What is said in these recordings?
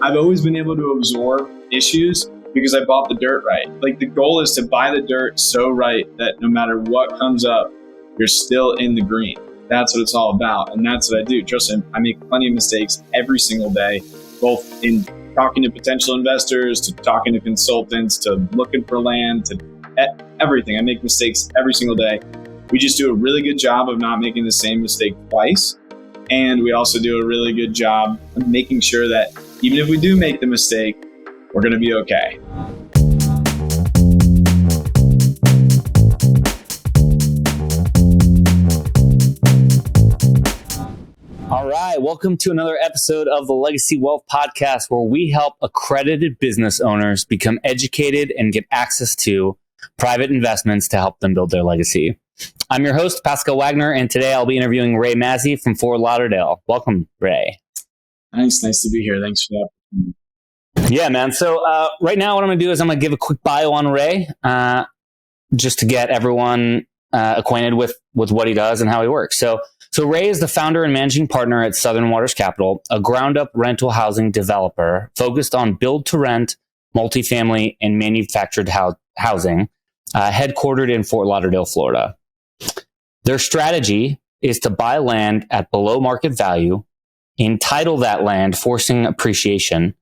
I've always been able to absorb issues because I bought the dirt right. Like the goal is to buy the dirt so right that no matter what comes up, you're still in the green. That's what it's all about. And that's what I do. Trust me, I make plenty of mistakes every single day, both in talking to potential investors, to talking to consultants, to looking for land, to everything. I make mistakes every single day. We just do a really good job of not making the same mistake twice. And we also do a really good job of making sure that even if we do make the mistake, we're going to be okay. All right, welcome to another episode of the Legacy Wealth Podcast, where we help accredited business owners become educated and get access to private investments to help them build their legacy. I'm your host, Pascal Wagner, and today I'll be interviewing Ray Mazzie from Fort Lauderdale. Welcome, Ray. Nice to be here. Thanks for that. Yeah, man. So right now what I'm going to do is I'm going to give a quick bio on Ray, just to get everyone acquainted with what he does and how he works. So Ray is the founder and managing partner at Southern Waters Capital, a ground-up rental housing developer focused on build-to-rent, multifamily, and manufactured housing, headquartered in Fort Lauderdale, Florida. Their strategy is to buy land at below market value, entitle that land, forcing appreciation,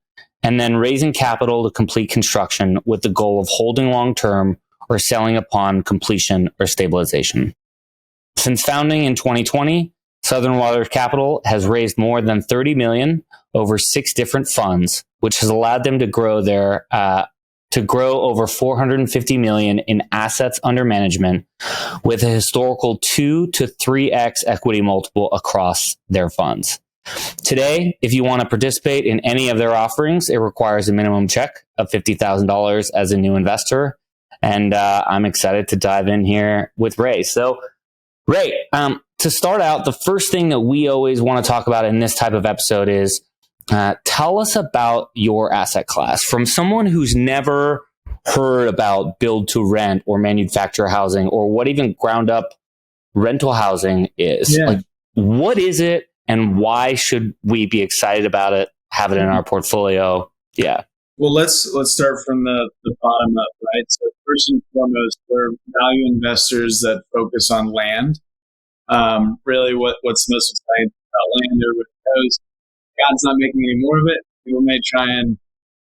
and then raising capital to complete construction with the goal of holding long-term or selling upon completion or stabilization. Since founding in 2020, Southern Waters Capital has raised more than $30 million over 6 different funds, which has allowed them to grow over $450 million in assets under management, with a historical 2 to 3x equity multiple across their funds. Today, if you want to participate in any of their offerings, it requires a minimum check of $50,000 as a new investor. And I'm excited to dive in here with Ray. So, Ray, to start out, the first thing that we always want to talk about in this type of episode is tell us about your asset class. From someone who's never heard about build to rent or manufactured housing or what even ground up rental housing is. Yeah. Like, what is it and why should we be excited about it, have it in our portfolio? Yeah. Well, let's start from the bottom up, right? So first and foremost, we're value investors that focus on land. Really what's most exciting about land, everybody knows God's not making any more of it. People may try and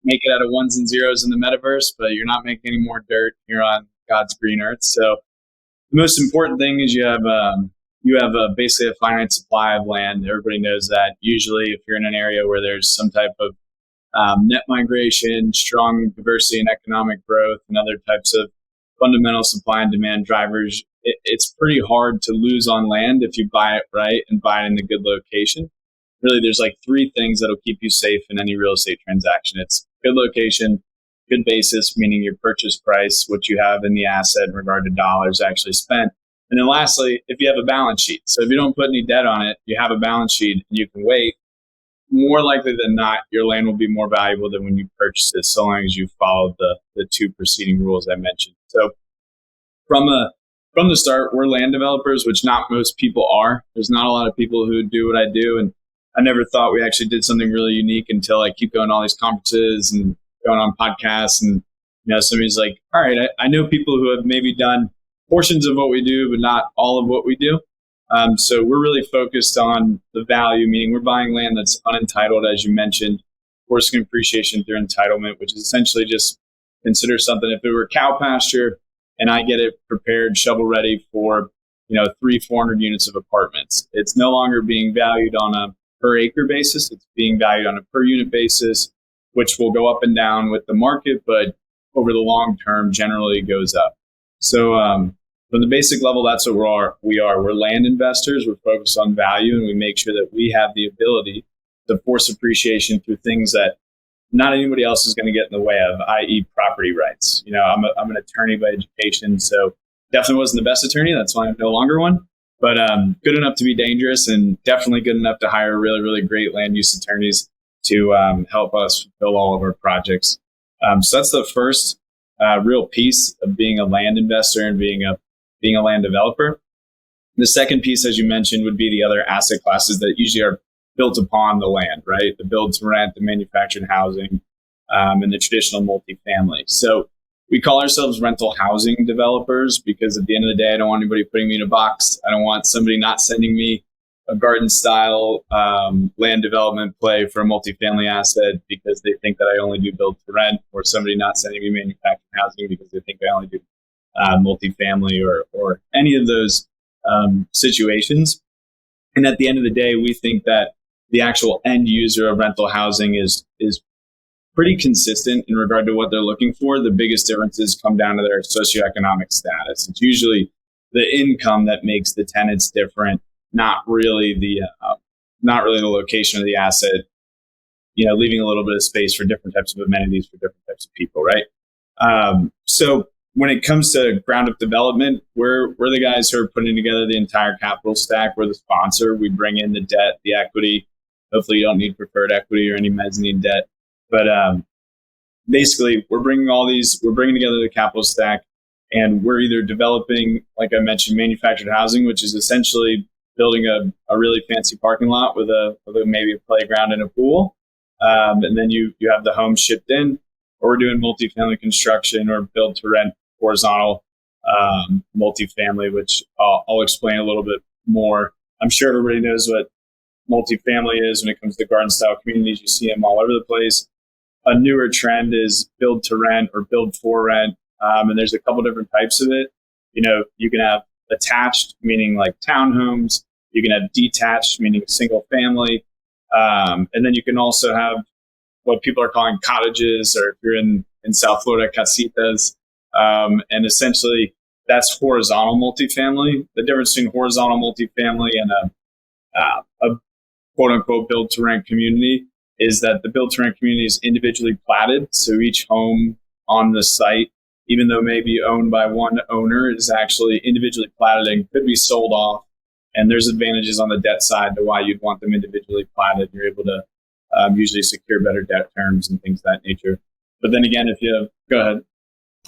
make it out of ones and zeros in the metaverse, but you're not making any more dirt here on God's green earth. So the most important thing is you have basically a finite supply of land. Everybody knows that. Usually if you're in an area where there's some type of net migration, strong diversity and economic growth, and other types of fundamental supply and demand drivers, it's pretty hard to lose on land if you buy it right and buy it in a good location. Really, there's like 3 things that'll keep you safe in any real estate transaction. It's good location, good basis, meaning your purchase price, what you have in the asset in regard to dollars actually spent. And then lastly, if you have a balance sheet. So if you don't put any debt on it, you have a balance sheet and you can wait, more likely than not, your land will be more valuable than when you purchase it, so long as you follow the 2 preceding rules I mentioned. So from the start, we're land developers, which not most people are. There's not a lot of people who do what I do. And I never thought we actually did something really unique until I keep going to all these conferences and going on podcasts. And, somebody's like, all right, I know people who have maybe done portions of what we do, but not all of what we do. So we're really focused on the value, meaning we're buying land that's unentitled, as you mentioned, forcing appreciation through entitlement, which is essentially just consider something. If it were cow pasture and I get it prepared, shovel ready for, 300-400 units of apartments, it's no longer being valued on a per acre basis. It's being valued on a per unit basis, which will go up and down with the market, but over the long term generally goes up. So, from the basic level, that's what we are. We're land investors. We're focused on value, and we make sure that we have the ability to force appreciation through things that not anybody else is going to get in the way of, i.e. property rights. I'm an attorney by education, so definitely wasn't the best attorney. That's why I'm no longer one, but good enough to be dangerous and definitely good enough to hire really, really great land use attorneys to help us fulfill all of our projects. So that's the first real piece of being a land investor and being a land developer. The second piece, as you mentioned, would be the other asset classes that usually are built upon the land, right? The build to rent, the manufactured housing, and the traditional multifamily. So we call ourselves rental housing developers because at the end of the day, I don't want anybody putting me in a box. I don't want somebody not sending me a garden style land development play for a multifamily asset because they think that I only do build to rent, or somebody not sending me manufactured housing because they think I only do multifamily or any of those situations. And at the end of the day, we think that the actual end user of rental housing is pretty consistent in regard to what they're looking for. The biggest differences come down to their socioeconomic status. It's usually the income that makes the tenants different, not really the location of the asset. Leaving a little bit of space for different types of amenities for different types of people, right? So when it comes to ground up development, we're the guys who are putting together the entire capital stack. We're the sponsor. We bring in the debt, the equity. Hopefully you don't need preferred equity or any mezzanine debt. But basically, we're bringing together the capital stack, and we're either developing, like I mentioned, manufactured housing, which is essentially building a really fancy parking lot with maybe a playground and a pool. And then you have the home shipped in, or we're doing multifamily construction or build to rent horizontal multifamily, which I'll explain a little bit more. I'm sure everybody knows what multifamily is when it comes to garden style communities. You see them all over the place. A newer trend is build to rent or build for rent. And there's a couple different types of it. You can have attached, meaning like townhomes. You can have detached, meaning single family. And then you can also have what people are calling cottages, or if you're in South Florida, casitas. And essentially that's horizontal multifamily. The difference between horizontal multifamily and a quote unquote build to rent community is that the build to rent community is individually platted. So each home on the site, even though may be owned by one owner, is actually individually platted and could be sold off. And there's advantages on the debt side to why you'd want them individually platted. You're able to usually secure better debt terms and things of that nature. But then again, go ahead.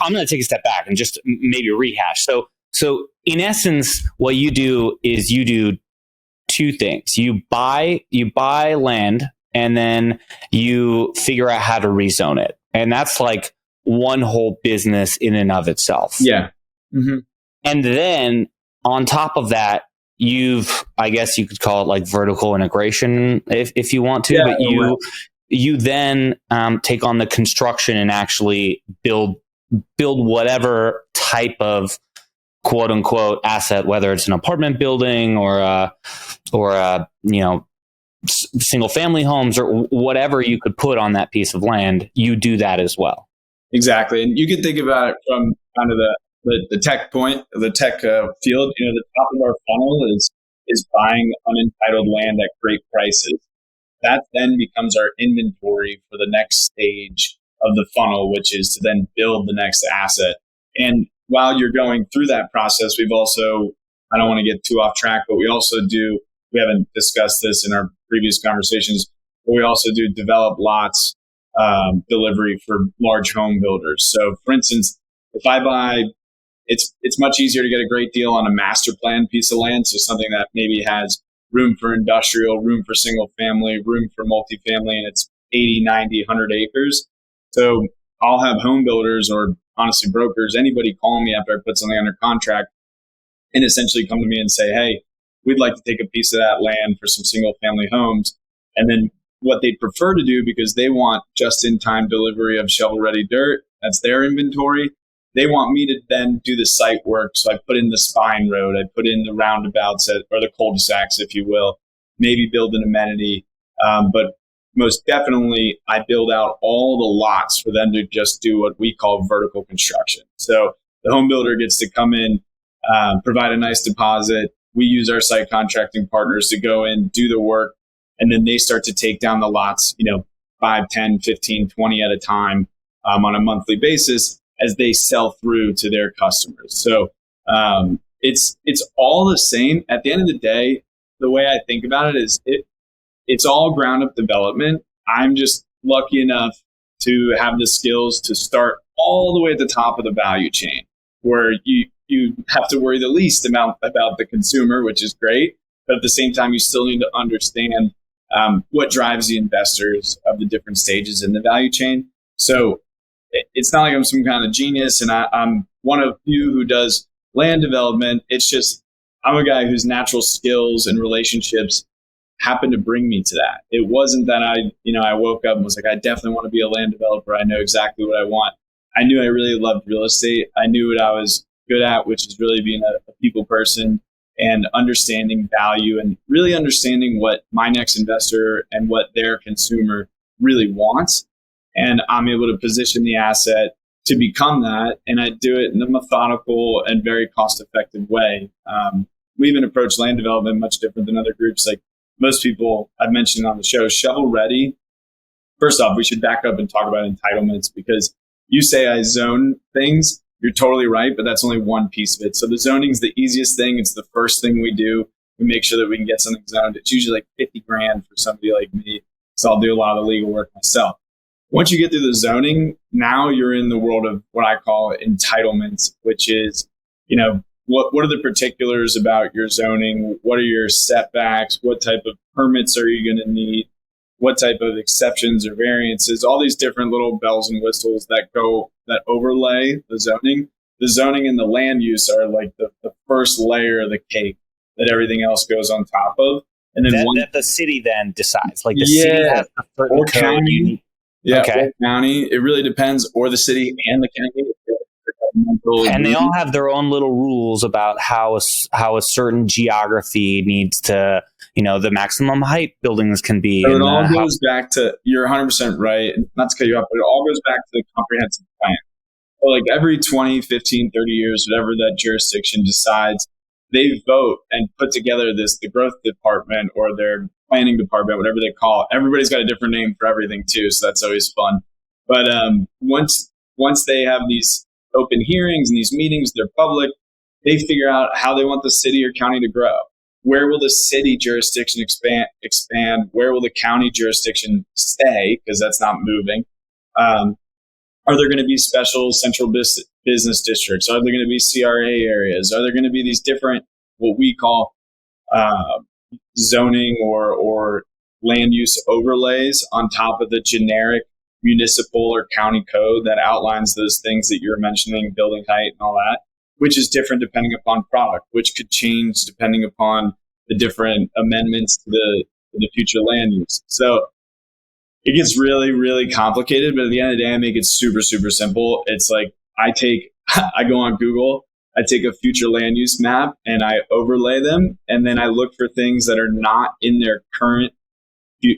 I'm going to take a step back and just maybe rehash. So in essence, what you do is you do two things. You buy land, and then you figure out how to rezone it. And that's like one whole business in and of itself. Yeah. Mm-hmm. And then on top of that, I guess you could call it like vertical integration if you want to, yeah, but you then take on the construction and actually build whatever type of quote unquote asset, whether it's an apartment building or single family homes or whatever you could put on that piece of land. You do that as well. Exactly. And you can think about it from kind of the tech point, the tech field. The top of our funnel is buying unentitled land at great prices. That then becomes our inventory for the next stage of the funnel, which is to then build the next asset. And while you're going through that process, we've also, I don't want to get too off track, but we haven't discussed this in our previous conversations, but we also do develop lots delivery for large home builders. So for instance, if I buy, it's much easier to get a great deal on a master plan piece of land. So something that maybe has room for industrial, room for single family, room for multifamily, and it's 80, 90, 100 acres. So I'll have home builders or honestly brokers, anybody call me after I put something under contract and essentially come to me and say, hey, we'd like to take a piece of that land for some single family homes. And then what they prefer to do, because they want just in time delivery of shovel ready dirt, that's their inventory. They want me to then do the site work. So I put in the spine road, I put in the roundabouts or the cul-de-sacs, if you will, maybe build an amenity. But most definitely, I build out all the lots for them to just do what we call vertical construction. So the home builder gets to come in, provide a nice deposit. We use our site contracting partners to go in, do the work, and then they start to take down the lots, 5, 10, 15, 20 at a time on a monthly basis as they sell through to their customers. So it's all the same. At the end of the day, the way I think about it is it's all ground up development. I'm just lucky enough to have the skills to start all the way at the top of the value chain, where you have to worry the least amount about the consumer, which is great. But at the same time, you still need to understand what drives the investors of the different stages in the value chain. So it's not like I'm some kind of genius and I'm one of few who does land development. It's just I'm a guy whose natural skills and relationships happened to bring me to that. It wasn't that I woke up and was like, I definitely want to be a land developer. I know exactly what I want. I knew I really loved real estate. I knew what I was good at, which is really being a people person and understanding value and really understanding what my next investor and what their consumer really wants. And I'm able to position the asset to become that. And I do it in a methodical and very cost-effective way. We even approach land development much different than other groups. Like most people I've mentioned on the show, shovel ready. First off, we should back up and talk about entitlements because you say I zone things. You're totally right, but that's only one piece of it. So the zoning is the easiest thing. It's the first thing we do. We make sure that we can get something zoned. It's usually like 50 grand for somebody like me. So I'll do a lot of the legal work myself. Once you get through the zoning, now you're in the world of what I call entitlements, which is, what are the particulars about your zoning? What are your setbacks? What type of permits are you going to need? What type of exceptions or variances? All these different little bells and whistles that overlay the zoning. The zoning and the land use are like the first layer of the cake that everything else goes on top of. And then that the city then decides. Like the city has a certain or code. County. Yeah, okay. Or county. It really depends. Or the city and the county. And they all have their own little rules about how a certain geography needs to, the maximum height buildings can be. So it all goes back to, you're 100% right, not to cut you off, but it all goes back to the comprehensive plan. So like every 20, 15, 30 years, whatever that jurisdiction decides, they vote and put together the growth department or their planning department, whatever they call it. Everybody's got a different name for everything too, so that's always fun. But once they have these open hearings and these meetings, they're public, they figure out how they want the city or county to grow. Where will the city jurisdiction expand? Where will the county jurisdiction stay? Because that's not moving. Are there going to be special central business districts? Are there going to be CRA areas? Are there going to be these different, what we call zoning or land use overlays on top of the generic municipal or county code that outlines those things that you were mentioning, building height and all that, which is different depending upon product, which could change depending upon the different amendments to the future land use. So it gets really, really complicated, but at the end of the day, I make it super, super simple. It's like I go on Google, I take a future land use map and I overlay them. And then I look for things that are not in their current,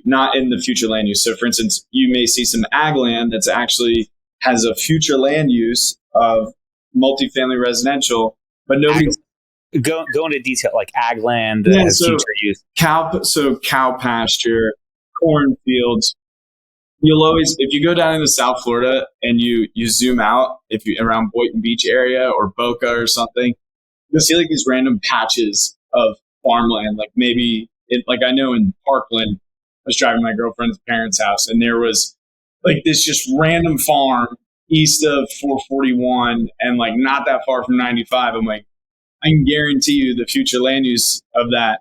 not in the future land use. So for instance, you may see some ag land that's actually has a future land use of multifamily residential, but nobody's go into detail, like ag land that has future use. Cow pasture, cornfields. You'll always, if you go down into South Florida and you zoom out, if you around Boynton Beach area or Boca or something, you'll see like these random patches of farmland. Like maybe like I know in Parkland, I was driving my girlfriend's parents' house and there was like this just random farm east of 441 and like not that far from 95. I'm like, I can guarantee you the future land use of that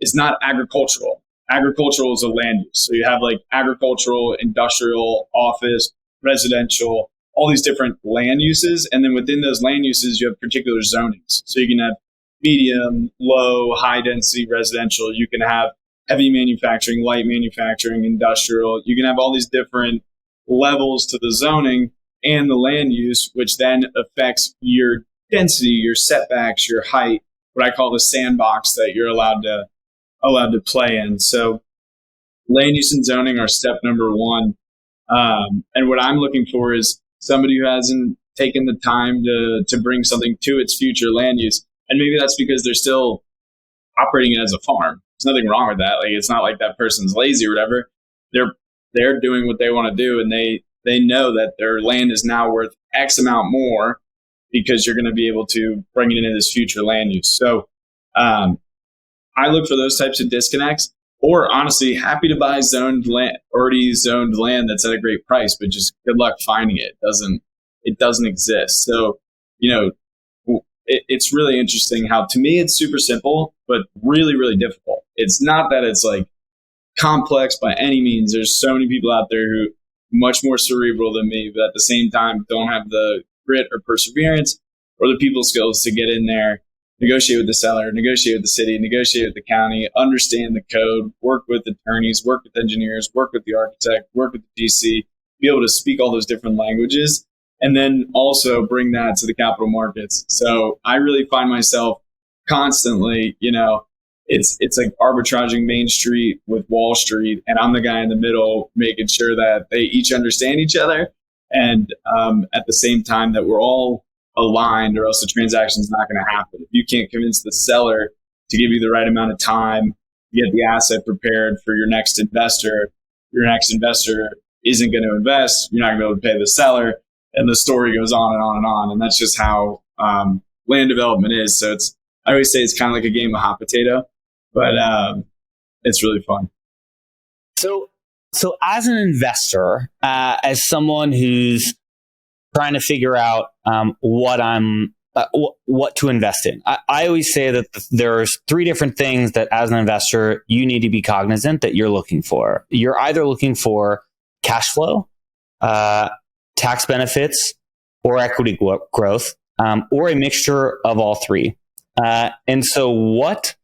is not agricultural. Agricultural is a land use. So you have like agricultural, industrial, office, residential, all these different land uses. And then within those land uses, you have particular zonings. So you can have medium, low, high density residential. You can have heavy manufacturing, light manufacturing, industrial. You can have all these different levels to the zoning and the land use, which then affects your density, your setbacks, your height, what I call the sandbox that you're allowed to play in. So land use and zoning are step number one. And what I'm looking for is somebody who hasn't taken the time to bring something to its future land use. And maybe that's because they're still operating it as a farm. There's nothing wrong with that. Like it's not like that person's lazy or whatever. They're doing what they want to do, and they know that their land is now worth X amount more because you're going to be able to bring it into this future land use. So I look for those types of disconnects, or honestly, happy to buy already zoned land that's at a great price, but just good luck finding it. It doesn't exist. So, it's really interesting how, to me, it's super simple, but really, really difficult. It's not that it's like complex by any means. There's so many people out there who much more cerebral than me, but at the same time don't have the grit or perseverance or the people skills to get in there, negotiate with the seller, negotiate with the city, negotiate with the county, understand the code, work with attorneys, work with engineers, work with the architect, work with the GC, be able to speak all those different languages, and then also bring that to the capital markets. So I really find myself constantly, it's like arbitraging Main Street with Wall Street, and I'm the guy in the middle making sure that they each understand each other, and at the same time that we're all aligned, or else the transaction's not going to happen. If you can't convince the seller to give you the right amount of time to get the asset prepared for your next investor isn't going to invest, you're not going to be able to pay the seller, and the story goes on and on and on. And that's just how land development is. So I always say it's kind of like a game of hot potato, but it's really fun. So as an investor, as someone who's trying to figure out what to invest in, I always say that there's three different things that as an investor, you need to be cognizant that you're looking for. You're either looking for cash flow, tax benefits, or equity growth, or a mixture of all three. And so what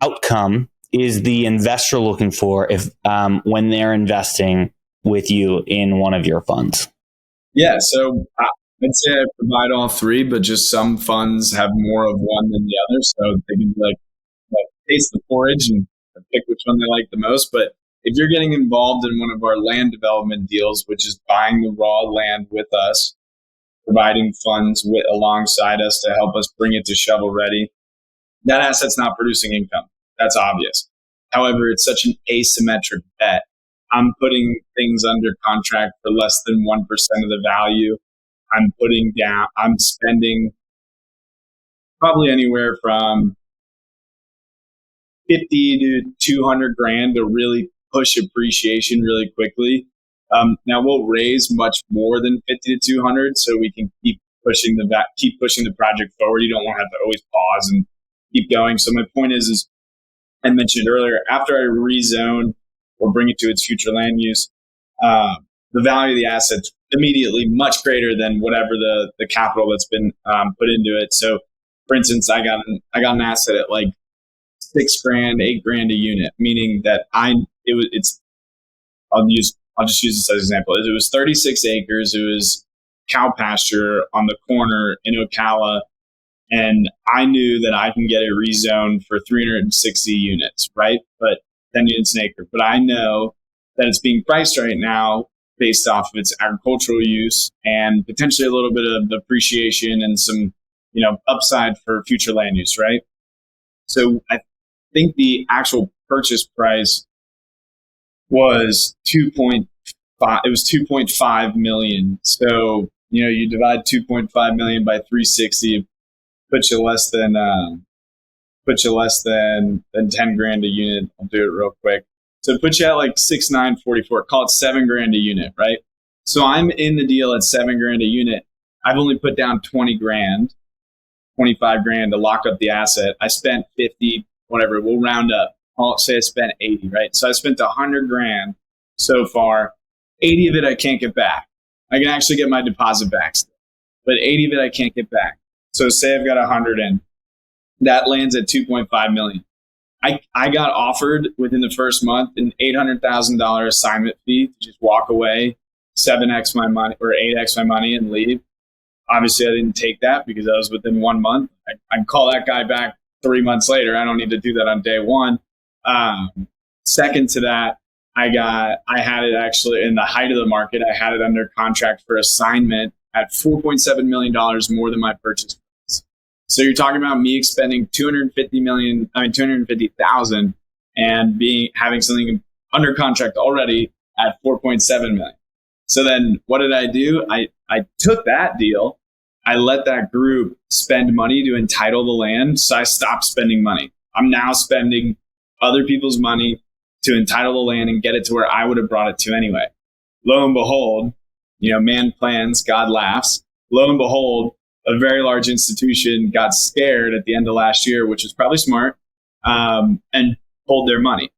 outcome is the investor looking for if when they're investing with you in one of your funds? Yeah, so I'd say I provide all three, but just some funds have more of one than the other. So they can be like taste the porridge and pick which one they like the most. But if you're getting involved in one of our land development deals, which is buying the raw land with us, providing funds alongside us to help us bring it to shovel ready, that asset's not producing income. That's obvious. However, it's such an asymmetric bet. I'm putting things under contract for less than 1% of the value. I'm spending probably anywhere from 50 to 200 grand to really push appreciation really quickly. Now we'll raise much more than 50 to 200 so we can keep pushing the project forward. You don't want to have to always pause and keep going. So my point is I mentioned earlier, after I rezone or bring it to its future land use, the value of the asset's immediately much greater than whatever the capital that's been put into it. So, for instance, I got an asset at like $6,000, $8,000 a unit, meaning that I'll just use this as an example. It was 36 acres. It was cow pasture on the corner in Ocala. And I knew that I can get it rezoned for 360 units, right? But 10 units an acre. But I know that it's being priced right now based off of its agricultural use and potentially a little bit of appreciation and some, upside for future land use, right? So I think the actual purchase price was 2.5. It was 2.5 million. So, you divide 2.5 million by 360, put you less than 10 grand a unit. I'll do it real quick. So it puts you at like 6,944. Call it $7,000 a unit, right? So I'm in the deal at $7,000 a unit. I've only put down 20 grand, 25 grand to lock up the asset. I spent 50, whatever. We'll round up. I'll say I spent 80, right? So I spent 100 grand so far. 80 of it I can't get back. I can actually get my deposit back still, but 80 of it I can't get back. So say I've got 100 in. That lands at 2.5 million. I got offered within the first month an $800,000 assignment fee to just walk away, 7x my money or 8x my money and leave. Obviously, I didn't take that because that was within 1 month. I'd call that guy back 3 months later. I don't need to do that on day one. Second to that, I had it actually in the height of the market. I had it under contract for assignment at $4.7 million more than my purchase price. So you're talking about me expending $250,000 and having something under contract already at 4.7 million. So then what did I do? I took that deal. I let that group spend money to entitle the land. So I stopped spending money. I'm now spending other people's money to entitle the land and get it to where I would have brought it to anyway. Lo and behold, man plans, God laughs. Lo and behold, a very large institution got scared at the end of last year, which was probably smart. and pulled their money.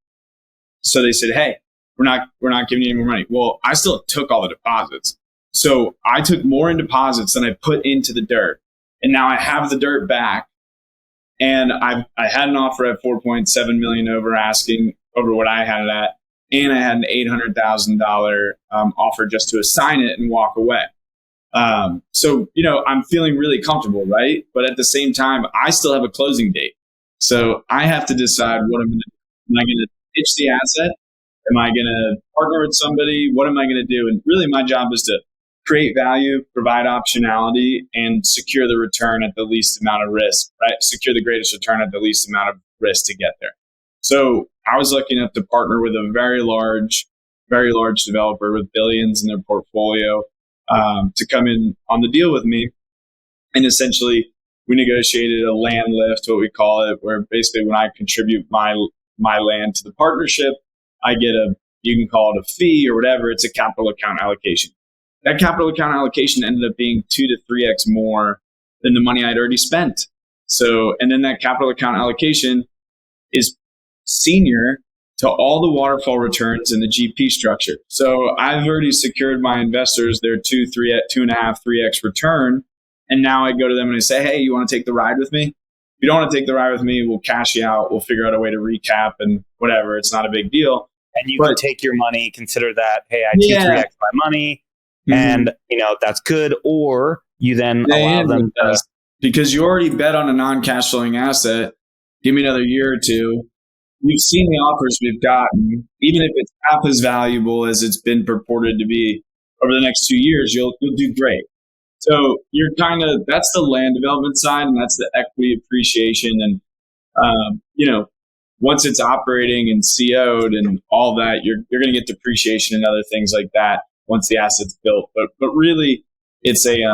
So they said, hey, we're not giving you any more money. Well, I still took all the deposits. So I took more in deposits than I put into the dirt. And now I have the dirt back. And I had an offer at 4.7 million over asking over what I had it at. And I had an $800,000 offer just to assign it and walk away. So, I'm feeling really comfortable, right? But at the same time, I still have a closing date. So I have to decide what I'm going to do. Am I going to pitch the asset? Am I going to partner with somebody? What am I going to do? And really my job is to create value, provide optionality, and secure the return at the least amount of risk, right? Secure the greatest return at the least amount of risk to get there. So I was lucky enough to partner with a very large developer with billions in their portfolio to come in on the deal with me. And essentially, we negotiated a land lift, what we call it, where basically when I contribute my land to the partnership, I get you can call it a fee or whatever. It's a capital account allocation. That capital account allocation ended up being 2 to 3x more than the money I'd already spent. So, and then that capital account allocation is senior to all the waterfall returns in the GP structure. So I've already secured my investors their 2.5, 3x return. And now I go to them and I say, hey, you want to take the ride with me? If you don't want to take the ride with me, we'll cash you out. We'll figure out a way to recap and whatever. It's not a big deal. And you can take your money, consider that, hey, I 2-3x my money, and that's good. Or you then allow them to, because you already bet on a non-cash flowing asset. Give me another year or two. You've seen the offers we've gotten. Even if it's half as valuable as it's been purported to be over the next 2 years, you'll do great. So you're that's the land development side, and that's the equity appreciation. And, once it's operating and CO'd and all that, you're going to get depreciation and other things like that once the asset's built. But really, it's a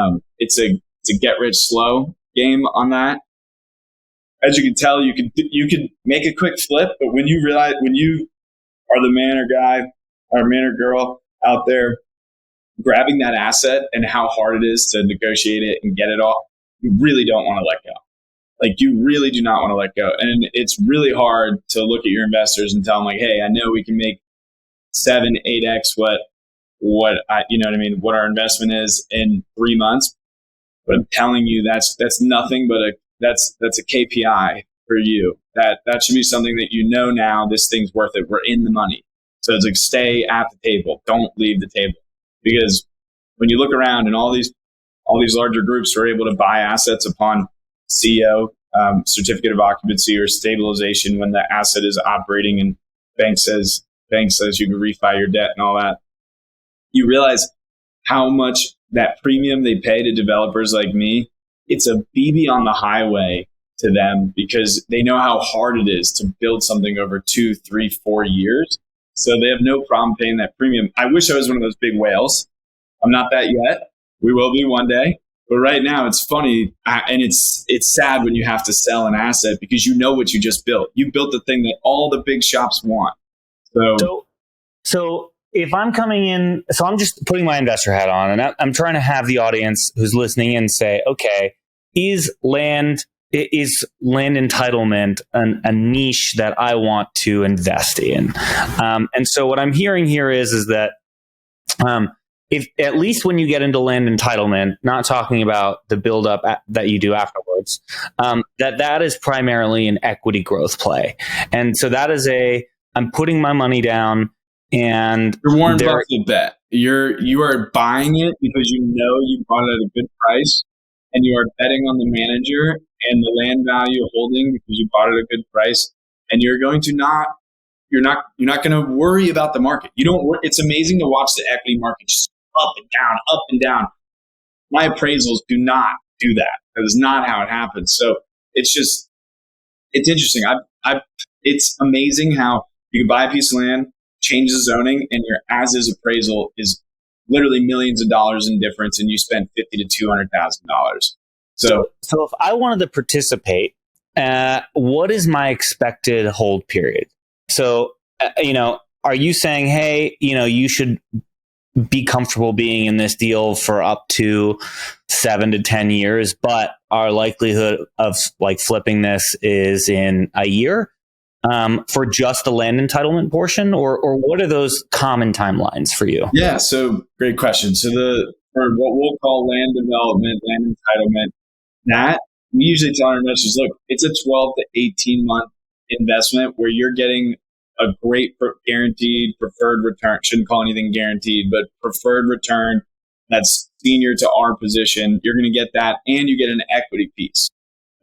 get rich slow game on that. As you can tell, you can make a quick flip, but when you realize, when you are the man or guy or man or girl out there grabbing that asset and how hard it is to negotiate it and get it all, you really don't want to let go. Like, you really do not want to let go. And it's really hard to look at your investors and tell them, like, hey, I know we can make 7, 8x what our investment is in 3 months. But I'm telling you, that's nothing but that's a KPI for you. That should be something that now this thing's worth it. We're in the money. So it's like, stay at the table. Don't leave the table. Because when you look around and all these larger groups are able to buy assets upon CO, certificate of occupancy or stabilization when the asset is operating and bank says you can refi your debt and all that, you realize how much that premium they pay to developers like me. It's a BB on the highway to them because they know how hard it is to build something over 2, 3, 4 years. So they have no problem paying that premium. I wish I was one of those big whales. I'm not that yet. We will be one day. But right now, it's funny, and it's sad when you have to sell an asset because you know what you just built. You built the thing that all the big shops want. So if I'm coming in, so I'm just putting my investor hat on, and I'm trying to have the audience who's listening in say, okay, is land entitlement a niche that I want to invest in? And so what I'm hearing here is that if at least when you get into land entitlement, not talking about the buildup that you do afterwards, that is primarily an equity growth play. And so that is I'm putting my money down, and you're Warren Buffett bet. You are buying it because you bought it at a good price, and you are betting on the manager and the land value holding because you bought it at a good price, and you're not going to worry about the market. You don't worry. It's amazing to watch the equity market just up and down, up and down. My appraisals do not do that. That is not how it happens. So it's interesting. It's amazing how you can buy a piece of land, change the zoning, and your as-is appraisal is literally millions of dollars in difference, and you spend $50,000 to $200,000. So if I wanted to participate, what is my expected hold period? So, are you saying, hey, you should be comfortable being in this deal for up to 7 to 10 years, but our likelihood of like flipping this is in a year? for just the land entitlement portion, or what are those common timelines for you? Yeah, so great question. So for what we'll call land development, land entitlement, that we usually tell our investors, look, it's a 12 to 18 month investment where you're getting a great guaranteed preferred return. Shouldn't call anything guaranteed, but preferred return that's senior to our position. You're going to get that, and you get an equity piece.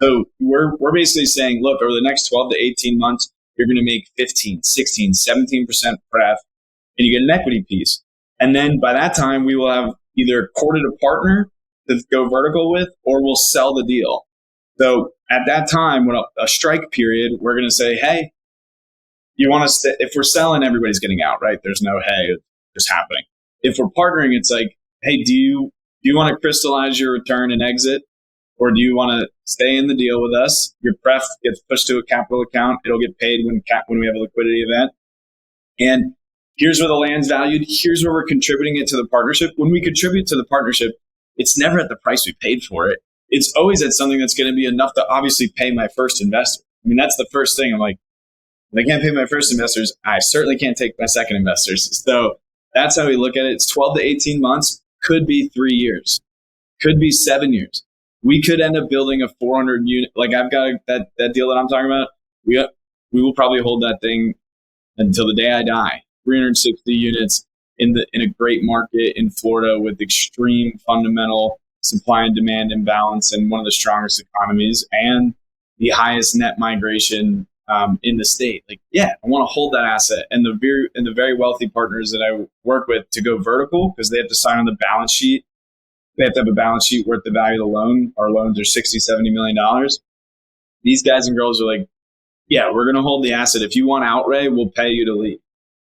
So we're basically saying, look, over the next 12 to 18 months, you're going to make 15, 16, 17% pref, and you get an equity piece. And then by that time, we will have either courted a partner to go vertical with, or we'll sell the deal. So at that time, when a strike period, we're going to say, hey, you want to if we're selling, everybody's getting out, right? There's no, hey, it's just happening. If we're partnering, it's like, hey, do you want to crystallize your return and exit? Or do you want to stay in the deal with us? Your pref gets pushed to a capital account. It'll get paid when we have a liquidity event. And here's where the land's valued. Here's where we're contributing it to the partnership. When we contribute to the partnership, it's never at the price we paid for it. It's always at something that's going to be enough to obviously pay my first investor. I mean, that's the first thing. I'm like, if I can't pay my first investors, I certainly can't take my second investors. So that's how we look at it. It's 12 to 18 months, could be 3 years, could be 7 years. We could end up building a 400 unit. Like I've got that deal that I'm talking about. We will probably hold that thing until the day I die. 360 units in a great market in Florida with extreme fundamental supply and demand imbalance and one of the strongest economies and the highest net migration in the state. Like, yeah, I want to hold that asset. And the very wealthy partners that I work with to go vertical, because they have to sign on the balance sheet. They have to have a balance sheet worth the value of the loan. Our loans are $60, $70 million. These guys and girls are like, yeah, we're going to hold the asset. If you want outright, we'll pay you to leave.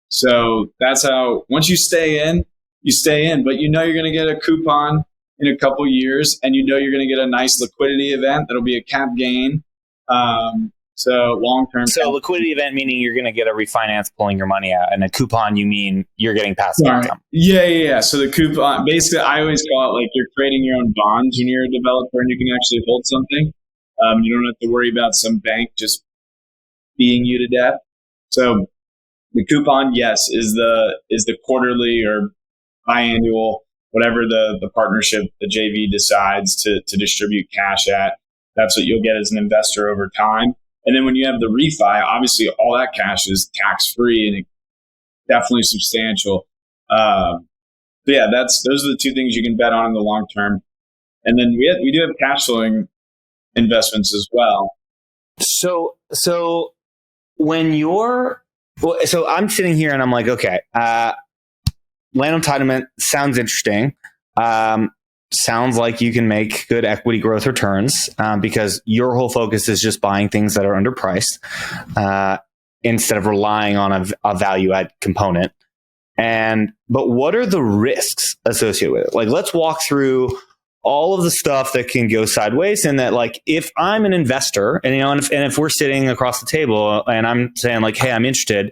So that's how, once you stay in, you stay in. But you know you're going to get a coupon in a couple years, and you know you're going to get a nice liquidity event that'll be a cap gain. So long-term. So liquidity event, meaning you're going to get a refinance pulling your money out, and a coupon, you mean you're getting passive income. Yeah. So the coupon, basically, I always call it like you're creating your own bonds when you're a developer, and you can actually hold something. You don't have to worry about some bank just beating you to death. So the coupon, yes, is the quarterly or biannual, whatever the partnership, the JV decides to distribute cash at. That's what you'll get as an investor over time. And then when you have the refi, obviously all that cash is tax-free and definitely substantial. Yeah, those are the two things you can bet on in the long term. And then we do have cash flowing investments as well. So when so I'm sitting here and I'm like, okay, land entitlement sounds interesting. Sounds like you can make good equity growth returns because your whole focus is just buying things that are underpriced instead of relying on a value add component. But what are the risks associated with it? Like, let's walk through all of the stuff that can go sideways, and that, like, if I'm an investor and if we're sitting across the table and I'm saying like, hey, I'm interested,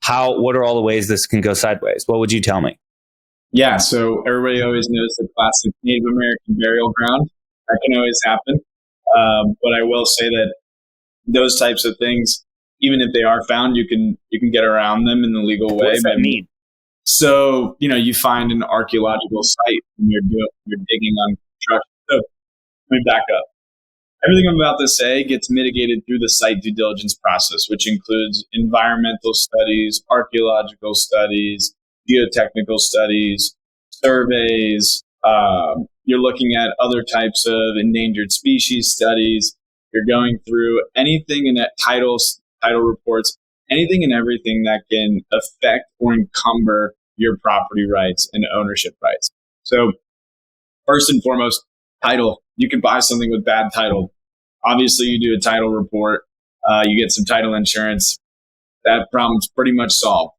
what are all the ways this can go sideways? What would you tell me? Yeah, so everybody always knows the classic Native American burial ground. That can always happen. But I will say that those types of things, even if they are found, you can get around them in the legal way. What does that mean? So, you find an archaeological site and you're digging on construction. So let me back up. Everything I'm about to say gets mitigated through the site due diligence process, which includes environmental studies, archaeological studies, geotechnical studies, surveys. You're looking at other types of endangered species studies. You're going through anything in that title reports, anything and everything that can affect or encumber your property rights and ownership rights. So first and foremost, title. You can buy something with bad title. Obviously, you do a title report. You get some title insurance. That problem's pretty much solved.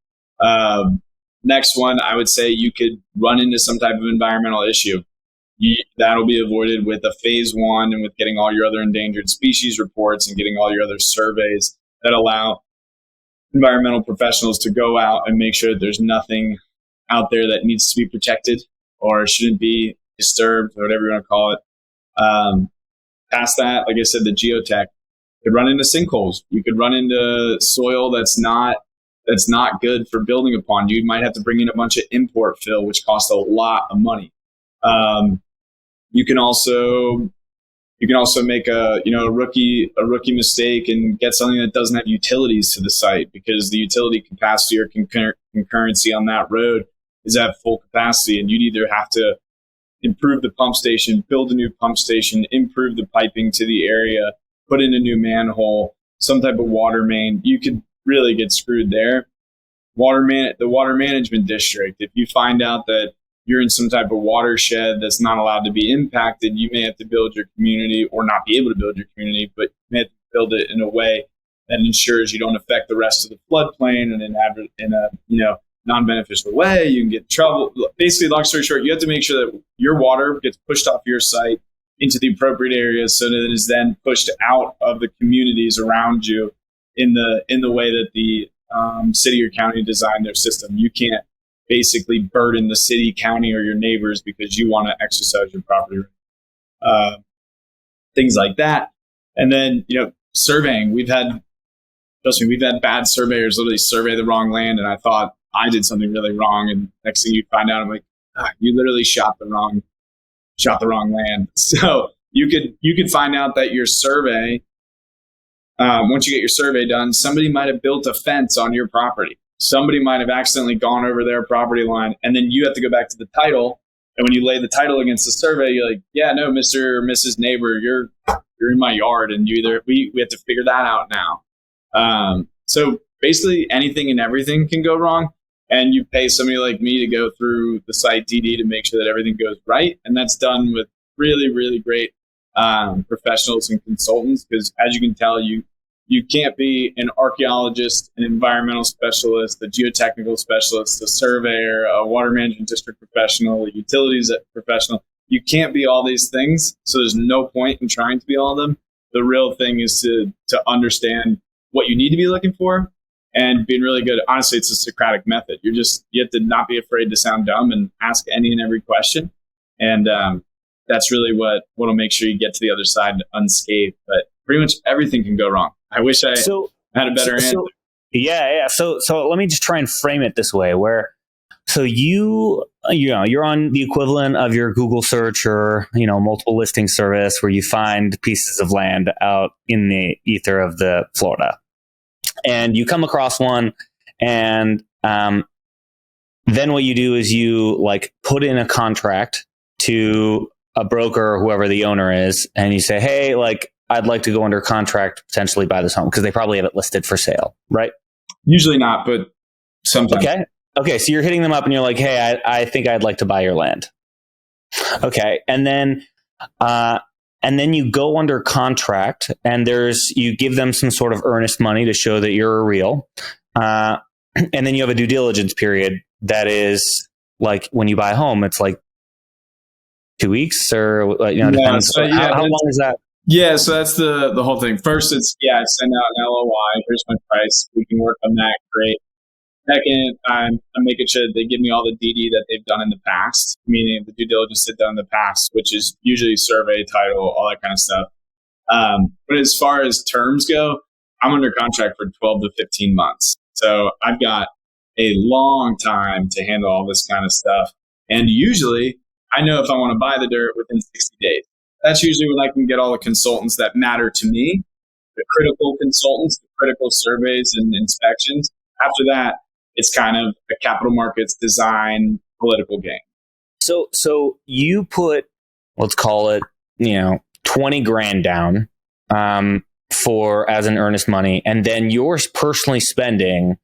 Next one, I would say you could run into some type of environmental issue. That'll be avoided with a phase one and with getting all your other endangered species reports and getting all your other surveys that allow environmental professionals to go out and make sure that there's nothing out there that needs to be protected or shouldn't be disturbed, or whatever you want to call it. Past that, like I said, the geotech. could run into sinkholes. You could run into soil that's not good for building upon. You might have to bring in a bunch of import fill, which costs a lot of money. You can also make a rookie mistake and get something that doesn't have utilities to the site, because the utility capacity or concurrency on that road is at full capacity, and you'd either have to improve the pump station, build a new pump station, improve the piping to the area, put in a new manhole, some type of water main. You could really get screwed there. The water management district, if you find out that you're in some type of watershed that's not allowed to be impacted, you may have to build your community, or not be able to build your community, but you may have to build it in a way that ensures you don't affect the rest of the floodplain and in a non-beneficial way. You can get in trouble. Basically, long story short, you have to make sure that your water gets pushed off your site into the appropriate areas, so that it is then pushed out of the communities around you in the way that the city or county designed their system. You can't basically burden the city, county, or your neighbors because you want to exercise your property right. Things like that. And then, surveying. We've had bad surveyors literally survey the wrong land, and I thought I did something really wrong. And next thing you find out, I'm like, you literally shot the wrong land. So you could find out that your survey, once you get your survey done, somebody might have built a fence on your property. Somebody might have accidentally gone over their property line, and then you have to go back to the title. And when you lay the title against the survey, you're like, yeah, no, Mr. or Mrs. Neighbor, you're in my yard, and we have to figure that out now. So basically anything and everything can go wrong, and you pay somebody like me to go through the site DD to make sure that everything goes right. And that's done with really, really great professionals and consultants, because as you can tell, you can't be an archaeologist, an environmental specialist, a geotechnical specialist, a surveyor, a water management district professional, a utilities professional. You can't be all these things. So there's no point in trying to be all of them. The real thing is to understand what you need to be looking for and being really good. Honestly, it's a Socratic method. You have to not be afraid to sound dumb and ask any and every question. And that's really what will make sure you get to the other side unscathed. But pretty much everything can go wrong. I wish I had a better answer. Yeah. So let me just try and frame it this way, where you're on the equivalent of your Google search or multiple listing service, where you find pieces of land out in the ether of the Florida, and you come across one, and then what you do is you put in a contract to a broker or whoever the owner is, and you say, hey, I'd like to go under contract to potentially buy this home, because they probably have it listed for sale, right? Usually not, but sometimes. Okay. So you're hitting them up and you're like, hey, I think I'd like to buy your land. Okay. And then you go under contract, and you give them some sort of earnest money to show that you're real. And then you have a due diligence period that is like when you buy a home, it's 2 weeks or, depends. So, how long is that? Yeah, so that's the whole thing. First, it's send out an LOI. Here's my price. We can work on that. Great. Second, I'm making sure that they give me all the DD that they've done in the past, meaning the due diligence they've done in the past, which is usually survey, title, all that kind of stuff. But as far as terms go, I'm under contract for 12 to 15 months. So I've got a long time to handle all this kind of stuff. And usually, I know if I want to buy the dirt within 60 days. That's usually when I can get all the consultants that matter to me, the critical consultants, the critical surveys and inspections. After that, it's kind of a capital markets design political game. So you put, let's call it, 20 grand down as an earnest money, and then you're personally spending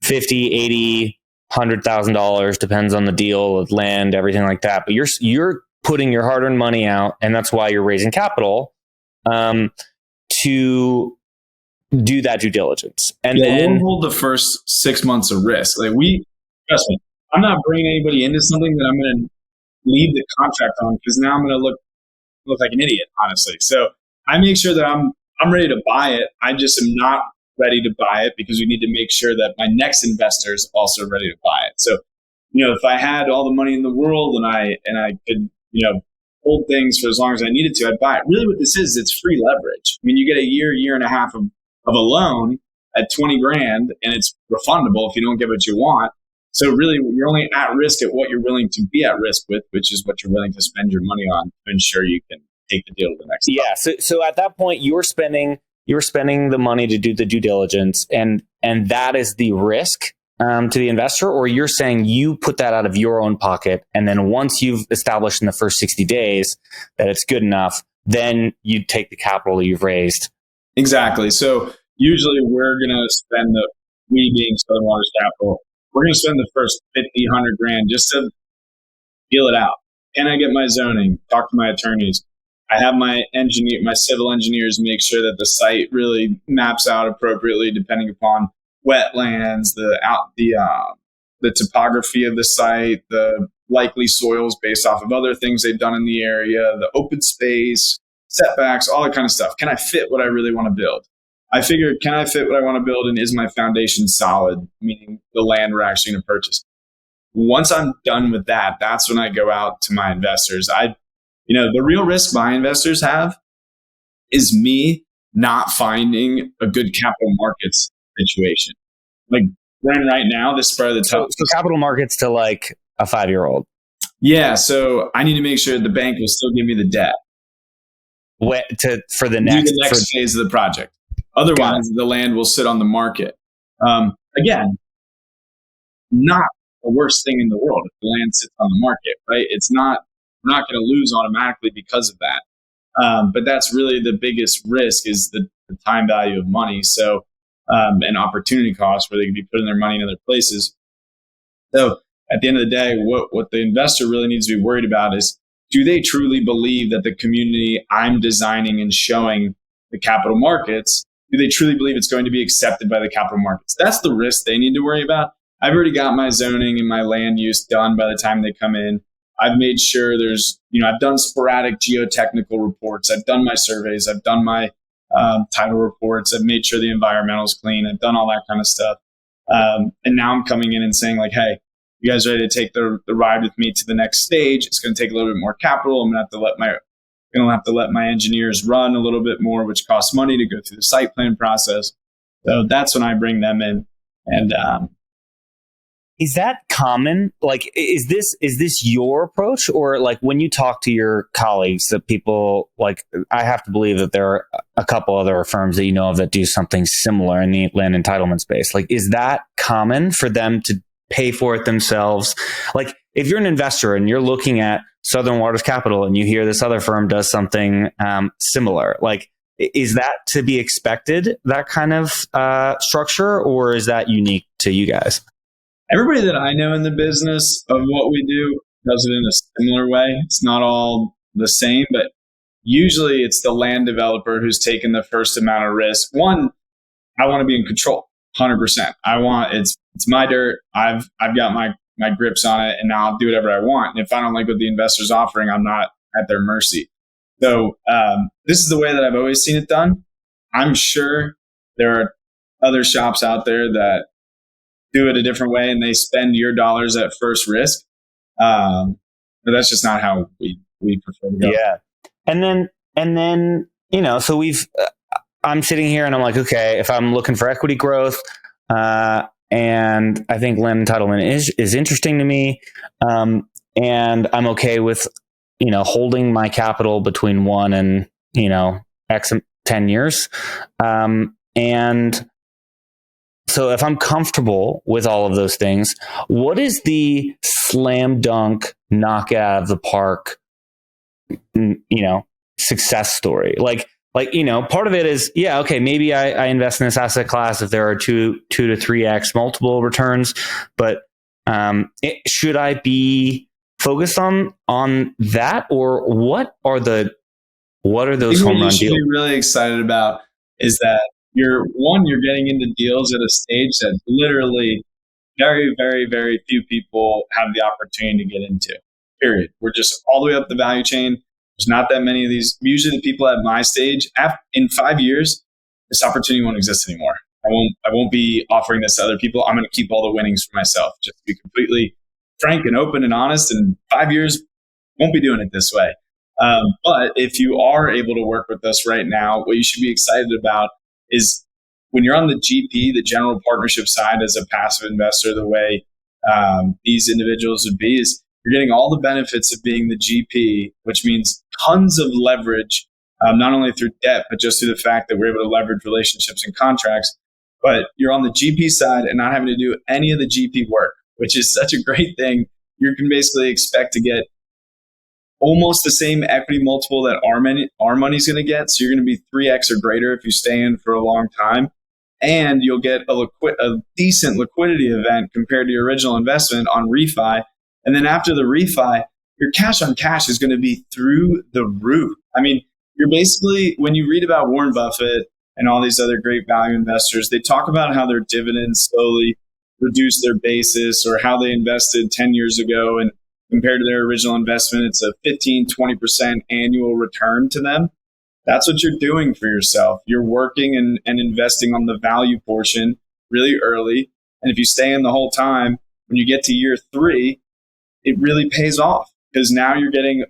50, 80, $100,000, depends on the deal of land, everything like that. But you're putting your hard-earned money out, and that's why you're raising capital to do that due diligence. And then we'll hold the first 6 months of risk. Trust me, I'm not bringing anybody into something that I'm going to leave the contract on, because now I'm going to look like an idiot, honestly. So I make sure that I'm ready to buy it. I just am not ready to buy it because we need to make sure that my next investor is also ready to buy it. So, if I had all the money in the world and I could, hold things for as long as I needed to. I'd buy it. Really what this is, it's free leverage. I mean, you get a year and a half of a loan at 20 grand and it's refundable if you don't get what you want. So really you're only at risk at what you're willing to be at risk with, which is what you're willing to spend your money on to ensure you can take the deal to the next level. Yeah. So at that point you're spending the money to do the due diligence and that is the risk to the investor, or you're saying you put that out of your own pocket. And then once you've established in the first 60 days that it's good enough, then you take the capital you've raised. Exactly. So usually we're going to spend we being Southern Waters Capital, we're going to spend the first 50, 100 grand just to feel it out. Can I get my zoning? Talk to my attorneys. I have my civil engineers make sure that the site really maps out appropriately depending upon wetlands, the topography of the site, the likely soils based off of other things they've done in the area, the open space, setbacks, all that kind of stuff. Can I fit what I really want to build? I figured, can I fit what I want to build, and is my foundation solid, meaning the land we're actually going to purchase? Once I'm done with that, that's when I go out to my investors. The real risk my investors have is me not finding a good capital markets situation. Like we're in right now, this is probably the toughest. So capital markets to like a 5-year-old. Yeah. So I need to make sure the bank will still give me the debt. For the next phase of the project. Otherwise, the land will sit on the market. Again, not the worst thing in the world if the land sits on the market, right? We're not going to lose automatically because of that. But that's really the biggest risk is the time value of money. So, and opportunity costs where they could be putting their money in other places. So at the end of the day, what the investor really needs to be worried about is, do they truly believe that the community I'm designing and showing the capital markets, do they truly believe it's going to be accepted by the capital markets? That's the risk they need to worry about. I've already got my zoning and my land use done by the time they come in. I've made sure I've done sporadic geotechnical reports. I've done my surveys. I've done my title reports. I've made sure the environmental's clean. I've done all that kind of stuff. And now I'm coming in and saying like, hey, you guys ready to take the ride with me to the next stage? It's going to take a little bit more capital. I'm going to have to let my engineers run a little bit more, which costs money to go through the site plan process. So that's when I bring them in. And is that common? Like, is this your approach, or like when you talk to your colleagues, that people like? I have to believe that there are a couple other firms that you know of that do something similar in the land entitlement space. Like, is that common for them to pay for it themselves? Like, if you're an investor and you're looking at Southern Waters Capital and you hear this other firm does something similar, like, is that to be expected, that kind of structure, or is that unique to you guys? Everybody that I know in the business of what we do does it in a similar way. It's not all the same, but usually it's the land developer who's taken the first amount of risk. One, I want to be in control, 100%. It's my dirt. I've got my grips on it, and now I'll do whatever I want. And if I don't like what the investor's offering, I'm not at their mercy. So this is the way that I've always seen it done. I'm sure there are other shops out there that do it a different way and they spend your dollars at first risk. But that's just not how we prefer to go. Yeah. And then, so I'm sitting here and I'm like, okay, if I'm looking for equity growth, and I think land entitlement is interesting to me. And I'm okay with, holding my capital between 1 and, X 10 years. And so if I'm comfortable with all of those things, what is the slam dunk knock out of the park, success story? Like, part of it is, yeah, okay, maybe I invest in this asset class if there are 2 to 3x multiple returns, but should I be focused on that, or what are those home run deals? What you should be really excited about is that you're getting into deals at a stage that literally very, very, very few people have the opportunity to get into. Period. We're just all the way up the value chain. There's not that many of these. Usually the people at my stage, in 5 years, this opportunity won't exist anymore. I won't be offering this to other people. I'm going to keep all the winnings for myself. Just to be completely frank and open and honest. In 5 years, won't be doing it this way. But if you are able to work with us right now, what you should be excited about is when you're on the GP, the general partnership side as a passive investor, the way these individuals would be is you're getting all the benefits of being the GP, which means tons of leverage, not only through debt, but just through the fact that we're able to leverage relationships and contracts. But you're on the GP side and not having to do any of the GP work, which is such a great thing. You can basically expect to get almost the same equity multiple that our money's going to get. So you're going to be 3x or greater if you stay in for a long time. And you'll get a decent liquidity event compared to your original investment on refi. And then after the refi, your cash on cash is going to be through the roof. I mean, you're basically, when you read about Warren Buffett and all these other great value investors, they talk about how their dividends slowly reduce their basis, or how they invested 10 years ago and compared to their original investment, it's a 15-20% annual return to them. That's what you're doing for yourself. You're working and investing on the value portion really early. And if you stay in the whole time, when you get to year 3, it really pays off, because now you're getting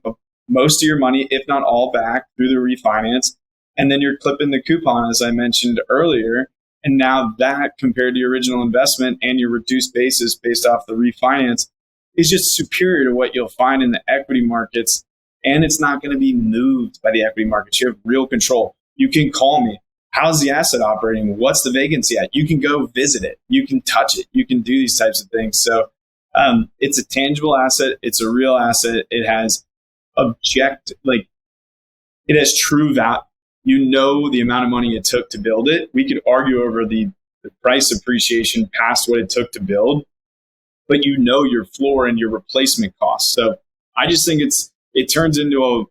most of your money, if not all, back through the refinance. And then you're clipping the coupon, as I mentioned earlier. And now that, compared to your original investment and your reduced basis based off the refinance, is just superior to what you'll find in the equity markets. And it's not going to be moved by the equity markets. You have real control. You can call me. How's the asset operating? What's the vacancy at? You can go visit it. You can touch it. You can do these types of things. So it's a tangible asset. It's a real asset. It has it has true value. You know the amount of money it took to build it. We could argue over the price appreciation past what it took to build, but you know your floor and your replacement costs. So I just think it turns into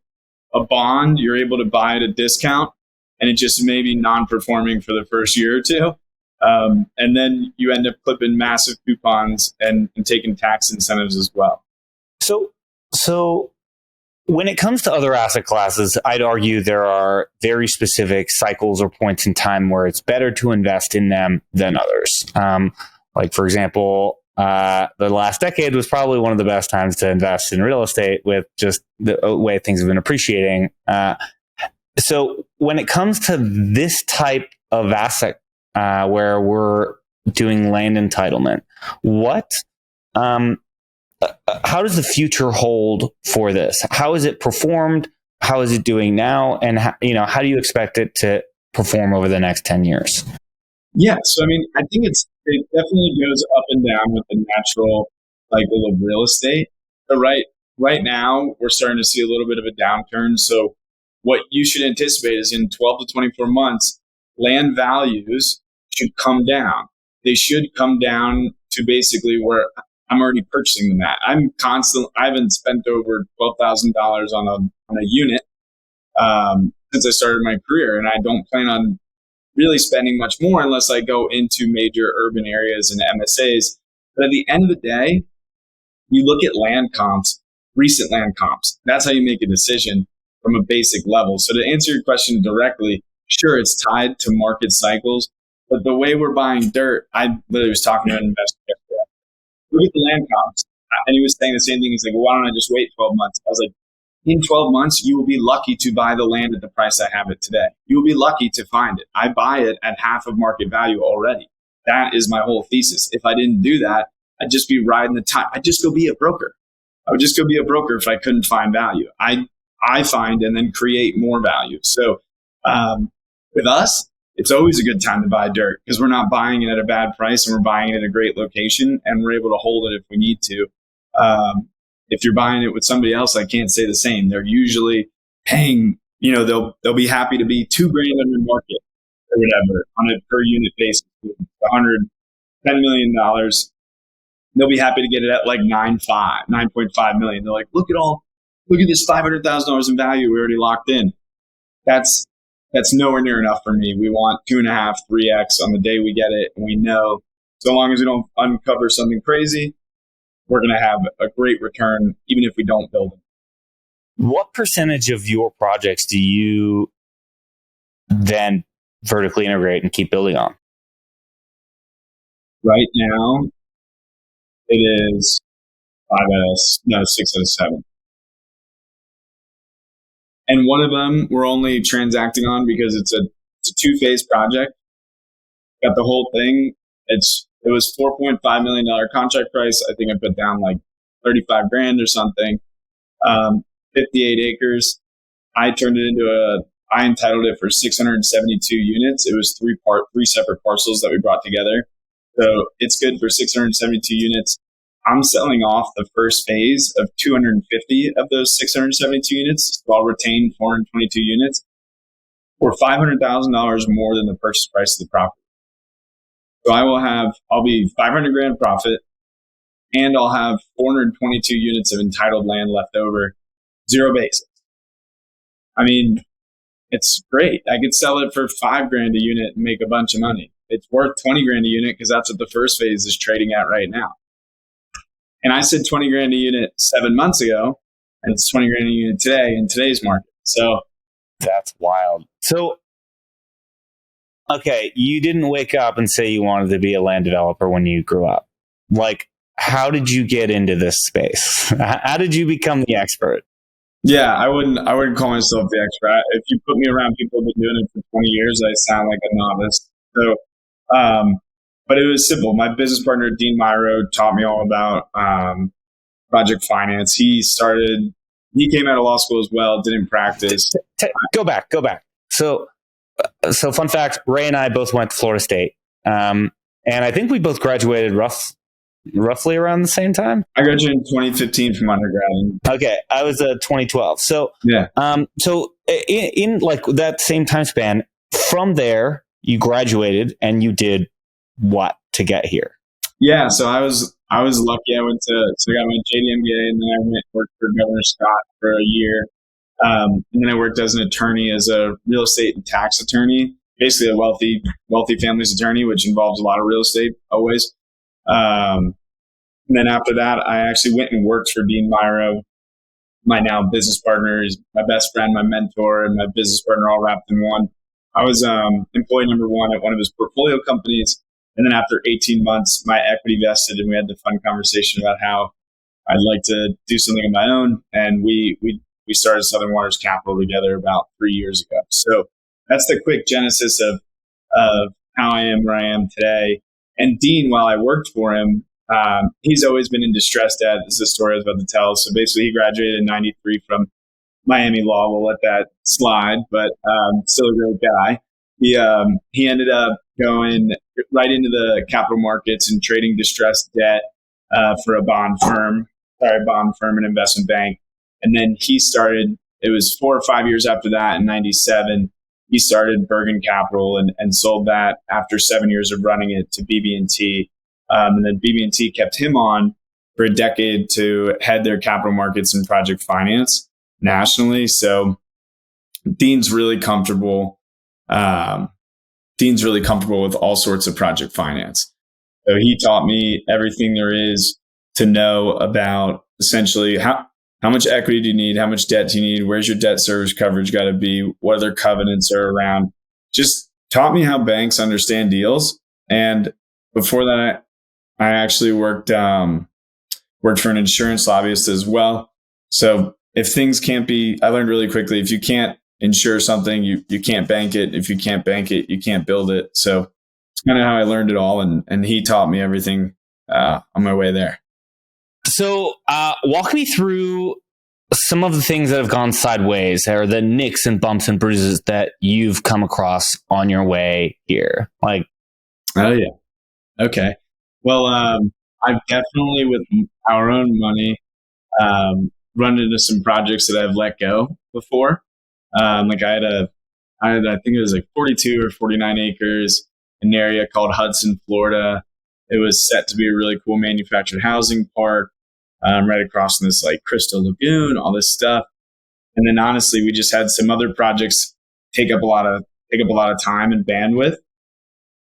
a bond. You're able to buy at a discount, and it just may be non-performing for the first year or two. And then you end up clipping massive coupons and taking tax incentives as well. So when it comes to other asset classes, I'd argue there are very specific cycles or points in time where it's better to invest in them than others. Like, for example, the last decade was probably one of the best times to invest in real estate, with just the way things have been appreciating. So when it comes to this type of asset, where we're doing land entitlement, how does the future hold for this? How is it performed? How is it doing now? And how do you expect it to perform over the next 10 years? Yeah, so I mean, I think it definitely goes up and down with the natural cycle of real estate. But right now, we're starting to see a little bit of a downturn. So what you should anticipate is in 12 to 24 months, land values should come down. They should come down to basically where I'm already purchasing them at. I haven't spent over $12,000 on a unit since I started my career, and I don't plan on really spending much more unless I go into major urban areas and MSAs. But at the end of the day, you look at land comps, recent land comps. That's how you make a decision from a basic level. So to answer your question directly, sure, it's tied to market cycles, but the way we're buying dirt, I literally was talking to an investor yesterday. Look at the land comps. And he was saying the same thing. He's like, well, why don't I just wait 12 months? I was like, in 12 months, you will be lucky to buy the land at the price I have it today. You will be lucky to find it. I buy it at half of market value already. That is my whole thesis. If I didn't do that, I'd just be riding the time. I'd just go be a broker. I would just go be a broker if I couldn't find value. I find and then create more value. So with us, it's always a good time to buy dirt, because we're not buying it at a bad price, and we're buying it at a great location, and we're able to hold it if we need to. If you're buying it with somebody else, I can't say the same. They're usually paying, they'll be happy to be $2,000 under market or whatever on a per unit basis, $10 million. They'll be happy to get it at like 9.5 million. They're like, look at this $500,000 in value we already locked in. That's nowhere near enough for me. We want 2.5, 3x on the day we get it. And we know, so long as we don't uncover something crazy, we're going to have a great return, even if we don't build it. What percentage of your projects do you then vertically integrate and keep building on? Right now, it is 6 out of 7. And one of them we're only transacting on because it's a 2-phase project. Got the whole thing. It was $4.5 million contract price. I think I put down like 35 grand or something. 58 acres. I entitled it for 672 units. It was three separate parcels that we brought together. So it's good for 672 units. I'm selling off the first phase of 250 of those 672 units. So I'll retain 422 units for $500,000 more than the purchase price of the property. So I'll be 500 grand profit, and I'll have 422 units of entitled land left over, zero basis. I mean, it's great. I could sell it for $5 grand a unit and make a bunch of money. It's worth 20 grand a unit because that's what the first phase is trading at right now. And I said 20 grand a unit 7 months ago, and it's 20 grand a unit today in today's market. So that's wild. So, okay, you didn't wake up and say you wanted to be a land developer when you grew up. Like, how did you get into this space? How did you become the expert? Yeah, I wouldn't call myself the expert. If you put me around people who've been doing it for 20 years, I sound like a novice. So, but it was simple. My business partner, Dean Myro, taught me all about project finance. He came out of law school as well, didn't practice. Go back. So fun fact, Ray and I both went to Florida State. And I think we both graduated roughly around the same time. I graduated in 2015 from undergrad. Okay, I was 2012. So yeah. So in like that same time span, from there you graduated and you did what to get here? Yeah, so I was lucky. I got my JD MBA, and then I went and worked for Governor Scott for a year. And then I worked as an attorney, as a real estate and tax attorney, basically a wealthy families attorney, which involves a lot of real estate always. And then after that, I actually went and worked for Dean Myro, my now business partner. Is my best friend, my mentor, and my business partner all wrapped in one. I was employee number one at one of his portfolio companies. And then after 18 months, my equity vested, and we had the fun conversation about how I'd like to do something of my own. And we started Southern Waters Capital together about 3 years ago. So that's the quick genesis of how I am where I am today. And Dean, while I worked for him, he's always been in distressed debt. This is the story I was about to tell. So basically, he graduated in '93 from Miami Law. We'll let that slide, but still a great guy. He ended up going right into the capital markets and trading distressed debt for a bond firm and investment bank. And then he started, it was 4 or 5 years after that, in '97, he started Bergen Capital and sold that after 7 years of running it to BB&T. And then BB&T kept him on for a decade to head their capital markets and project finance nationally. So Dean's really comfortable. Dean's really comfortable with all sorts of project finance. So he taught me everything there is to know about essentially how much equity do you need? How much debt do you need? Where's your debt service coverage got to be? What other covenants are around? Just taught me how banks understand deals. And before that, I actually worked for an insurance lobbyist as well. So if things can't be, I learned really quickly, if you can't insure something, you can't bank it. If you can't bank it, you can't build it. So it's kind of how I learned it all. And he taught me everything on my way there. So walk me through some of the things that have gone sideways, or the nicks and bumps and bruises that you've come across on your way here. Like, oh yeah. Okay. Well, I've definitely, with our own money, run into some projects that I've let go before. Like I think it was like 42 or 49 acres in an area called Hudson, Florida. It was set to be a really cool manufactured housing park, right across from this like Crystal Lagoon, all this stuff. And then honestly, we just had some other projects take up a lot of time and bandwidth.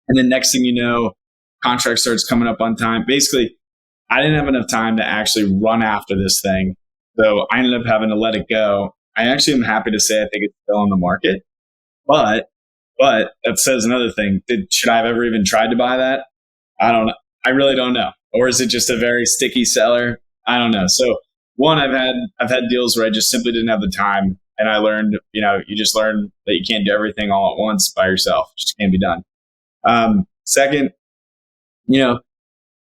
And then next thing you know, contract starts coming up on time. Basically, I didn't have enough time to actually run after this thing. So I ended up having to let it go. I actually am happy to say I think it's still on the market, but that says another thing. Should I have ever even tried to buy that? I don't know. I really don't know. Or is it just a very sticky seller? I don't know. So one, I've had deals where I just simply didn't have the time And I learned, you just learn that you can't do everything all at once by yourself. It just can't be done. Second, I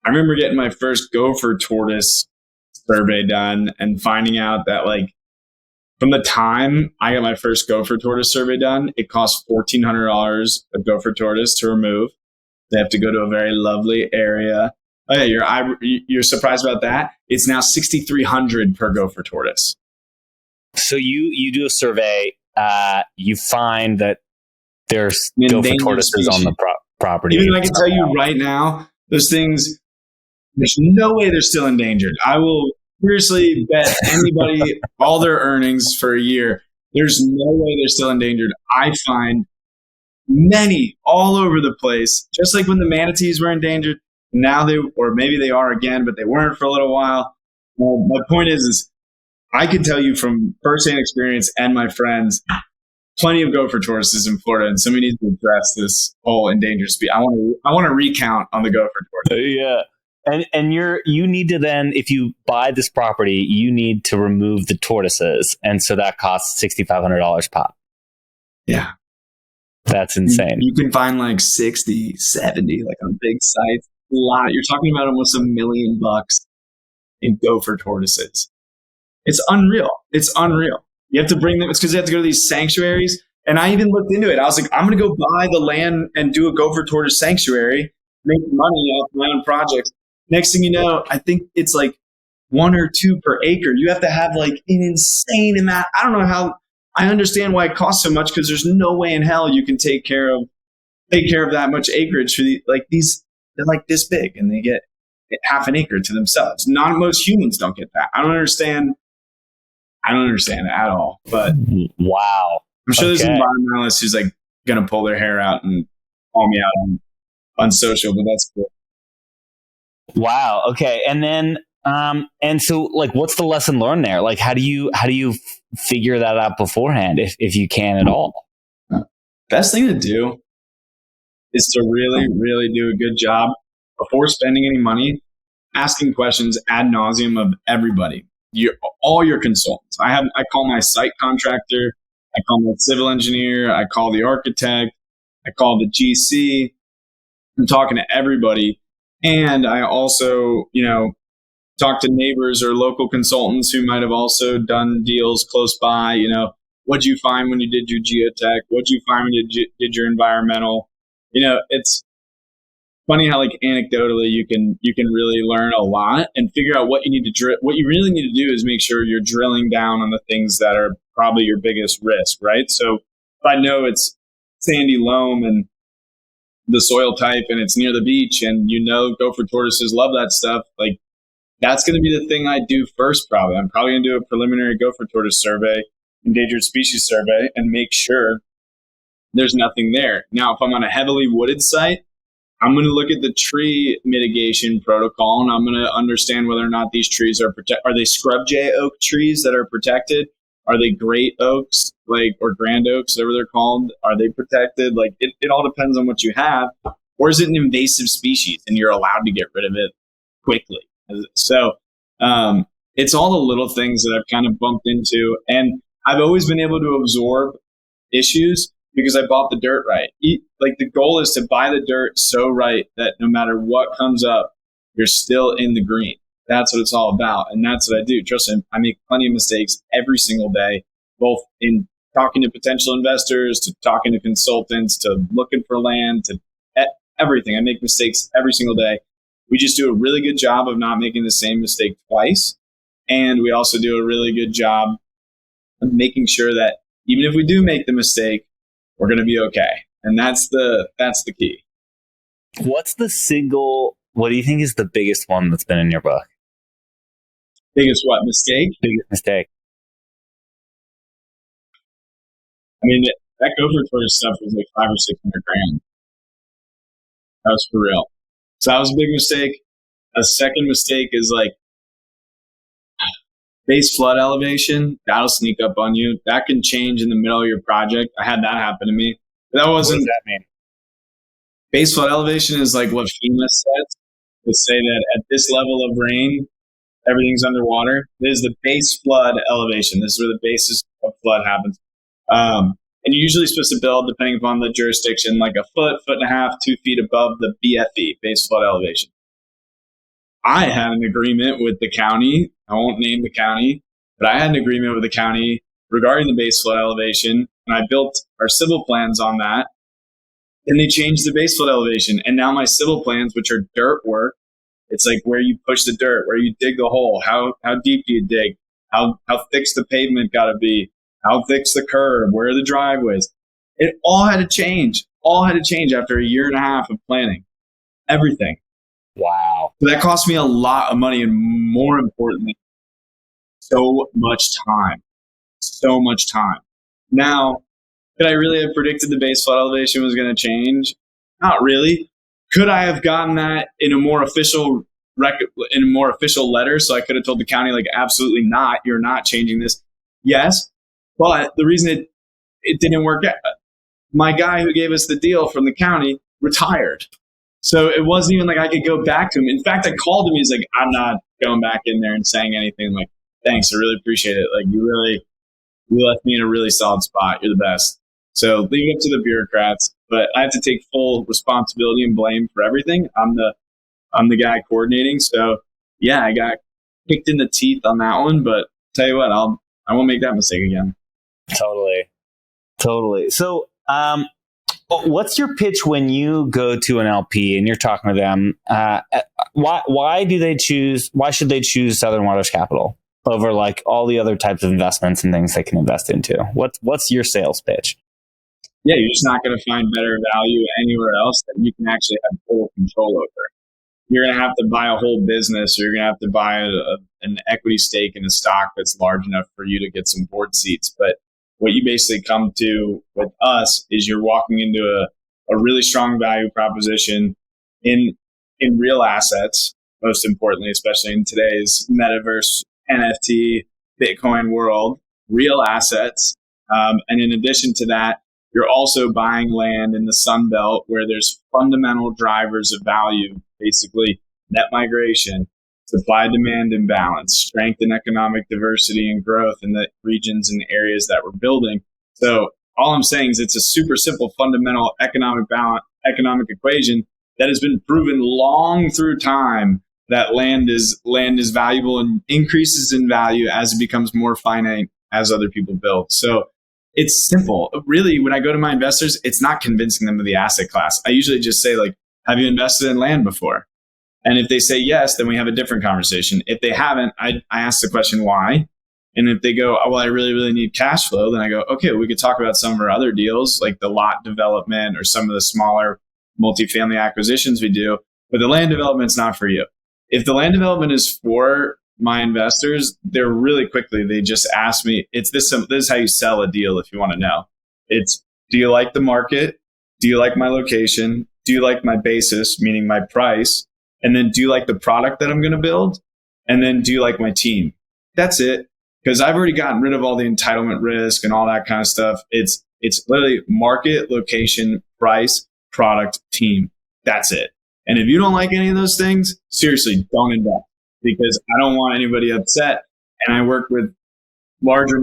remember getting my first gopher tortoise survey done and finding out that from the time I got my first gopher tortoise survey done, it costs $1,400 a gopher tortoise to remove. They have to go to a very lovely area. Oh yeah, you're surprised about that? It's now $6,300 per gopher tortoise. So you do a survey, you find that there's gopher tortoises on the property. Even I can tell you right now, those things, there's no way they're still endangered. I will seriously bet anybody all their earnings for a year, there's no way they're still endangered. I find many all over the place, just like when the manatees were endangered. Now or maybe they are again, but they weren't for a little while. Well, my point is I can tell you from firsthand experience and my friends, plenty of gopher tortoises in Florida, and somebody needs to address this whole endangered species. I want to recount on the gopher tortoise. Yeah. And you need to then, if you buy this property, you need to remove the tortoises. And so that costs $6,500 pop. Yeah. That's insane. You can find 60, 70, on big sites. A lot. You're talking about almost $1 million in gopher tortoises. It's unreal. It's unreal. You have to bring them. It's because you have to go to these sanctuaries. And I even looked into it. I was like, I'm going to go buy the land and do a gopher tortoise sanctuary, make money off my own projects. Next thing you know, I think it's 1 or 2 per acre. You have to have an insane amount. I don't know how. I understand why it costs so much, because there's no way in hell you can take care of that much acreage for these. They're this big and they get half an acre to themselves. Not most humans don't get that. I don't understand it at all. But wow, I'm sure there's an environmentalist who's gonna pull their hair out and call me out on social. But that's cool. Wow. Okay. And then, and so what's the lesson learned there? How do you figure that out beforehand if you can at all? Best thing to do is to really, really do a good job before spending any money, asking questions ad nauseum of everybody, all your consultants. I call my site contractor, I call my civil engineer, I call the architect, I call the GC. I'm talking to everybody. And I also, talk to neighbors or local consultants who might have also done deals close by. What'd you find when you did your geotech? What'd you find when you did your environmental? It's funny how anecdotally you can really learn a lot and figure out what you need to drill. What you really need to do is make sure you're drilling down on the things that are probably your biggest risk, right? So if I know it's sandy loam and the soil type and it's near the beach and gopher tortoises love that stuff, that's going to be the thing I do first. Probably I'm probably going to do a preliminary gopher tortoise survey, endangered species survey, and make sure there's nothing there. Now, if I'm on a heavily wooded site, I'm going to look at the tree mitigation protocol, and I'm going to understand whether or not these trees are protected. Are they scrub jay oak trees that are protected? Are they great oaks, or grand oaks, whatever they're called? Are they protected? It all depends on what you have. Or is it an invasive species and you're allowed to get rid of it quickly? So it's all the little things that I've kind of bumped into. And I've always been able to absorb issues because I bought the dirt right. The goal is to buy the dirt so right that no matter what comes up, you're still in the green. That's what it's all about. And that's what I do. Trust me, I make plenty of mistakes every single day, both in talking to potential investors, to talking to consultants, to looking for land, to everything. I make mistakes every single day. We just do a really good job of not making the same mistake twice. And we also do a really good job of making sure that even if we do make the mistake, we're going to be okay. And that's the key. What do you think is the biggest one that's been in your book? Biggest what? Mistake? Biggest mistake. I mean, that gopher tortoise stuff was $500 or $600 grand. That was for real. So that was a big mistake. A second mistake is base flood elevation. That'll sneak up on you. That can change in the middle of your project. I had that happen to me. That wasn't. What does that mean? Base flood elevation is what FEMA says to say that at this level of rain, everything's underwater. This is the base flood elevation. This is where the base is a flood happens. And you're usually supposed to build, depending upon the jurisdiction, like a foot, foot and a half, 2 feet above the BFE, base flood elevation. I had an agreement with the county. I won't name the county, but I had an agreement with the county regarding the base flood elevation, and I built our civil plans on that. And they changed the base flood elevation, and now my civil plans, which are dirt work, it's like where you push the dirt, where you dig the hole, how deep do you dig, how thick's the pavement got to be, how thick's the curb, where are the driveways. It all had to change. All had to change after a year and a half of planning. Everything. Wow. So that cost me a lot of money, and more importantly, so much time. So much time. Now, could I really have predicted the base flood elevation was going to change? Not really. Could I have gotten that in a more official letter? So I could have told the county, like, absolutely not. You're not changing this. Yes. But the reason it didn't work out, my guy who gave us the deal from the county retired. So it wasn't even like I could go back to him. In fact, I called him. He's like, I'm not going back in there and saying anything. I'm like, thanks. I really appreciate it. Like, you left me in a really solid spot. You're the best. So leave it up to the bureaucrats, but I have to take full responsibility and blame for everything. I'm the guy coordinating. So yeah, I got kicked in the teeth on that one, but tell you what, I won't make that mistake again. Totally. So, what's your pitch when you go to an LP and you're talking to them? Why should they choose Southern Waters Capital over like all the other types of investments and things they can invest into? What's your sales pitch? Yeah, you're just not going to find better value anywhere else that you can actually have full control over. You're going to have to buy a whole business, or you're going to have to buy an equity stake in a stock that's large enough for you to get some board seats. But what you basically come to with us is you're walking into a really strong value proposition in real assets, most importantly, especially in today's metaverse, NFT, Bitcoin world, real assets. And in addition to that, you're also buying land in the Sunbelt where there's fundamental drivers of value, basically net migration, supply-demand imbalance, strength in economic diversity and growth in the regions and areas that we're building. So all I'm saying is it's a super simple fundamental economic equation that has been proven long through time that land is valuable and increases in value as it becomes more finite as other people build. So it's simple. Really, when I go to my investors, it's not convincing them of the asset class. I usually just say, like, have you invested in land before? And if they say yes, then we have a different conversation. If they haven't, I ask the question, why? And if they go, oh, well, I really, really need cash flow, then I go, okay, we could talk about some of our other deals, like the lot development or some of the smaller multifamily acquisitions we do. But the land development's not for you. If the land development is for my investors, they're really quickly, they just ask me, this is how you sell a deal if you want to know. It's, do you like the market? Do you like my location? Do you like my basis, meaning my price? And then do you like the product that I'm going to build? And then do you like my team? That's it. Because I've already gotten rid of all the entitlement risk and all that kind of stuff. It's literally market, location, price, product, team. That's it. And if you don't like any of those things, seriously, don't invest, because I don't want anybody upset. And I work with larger,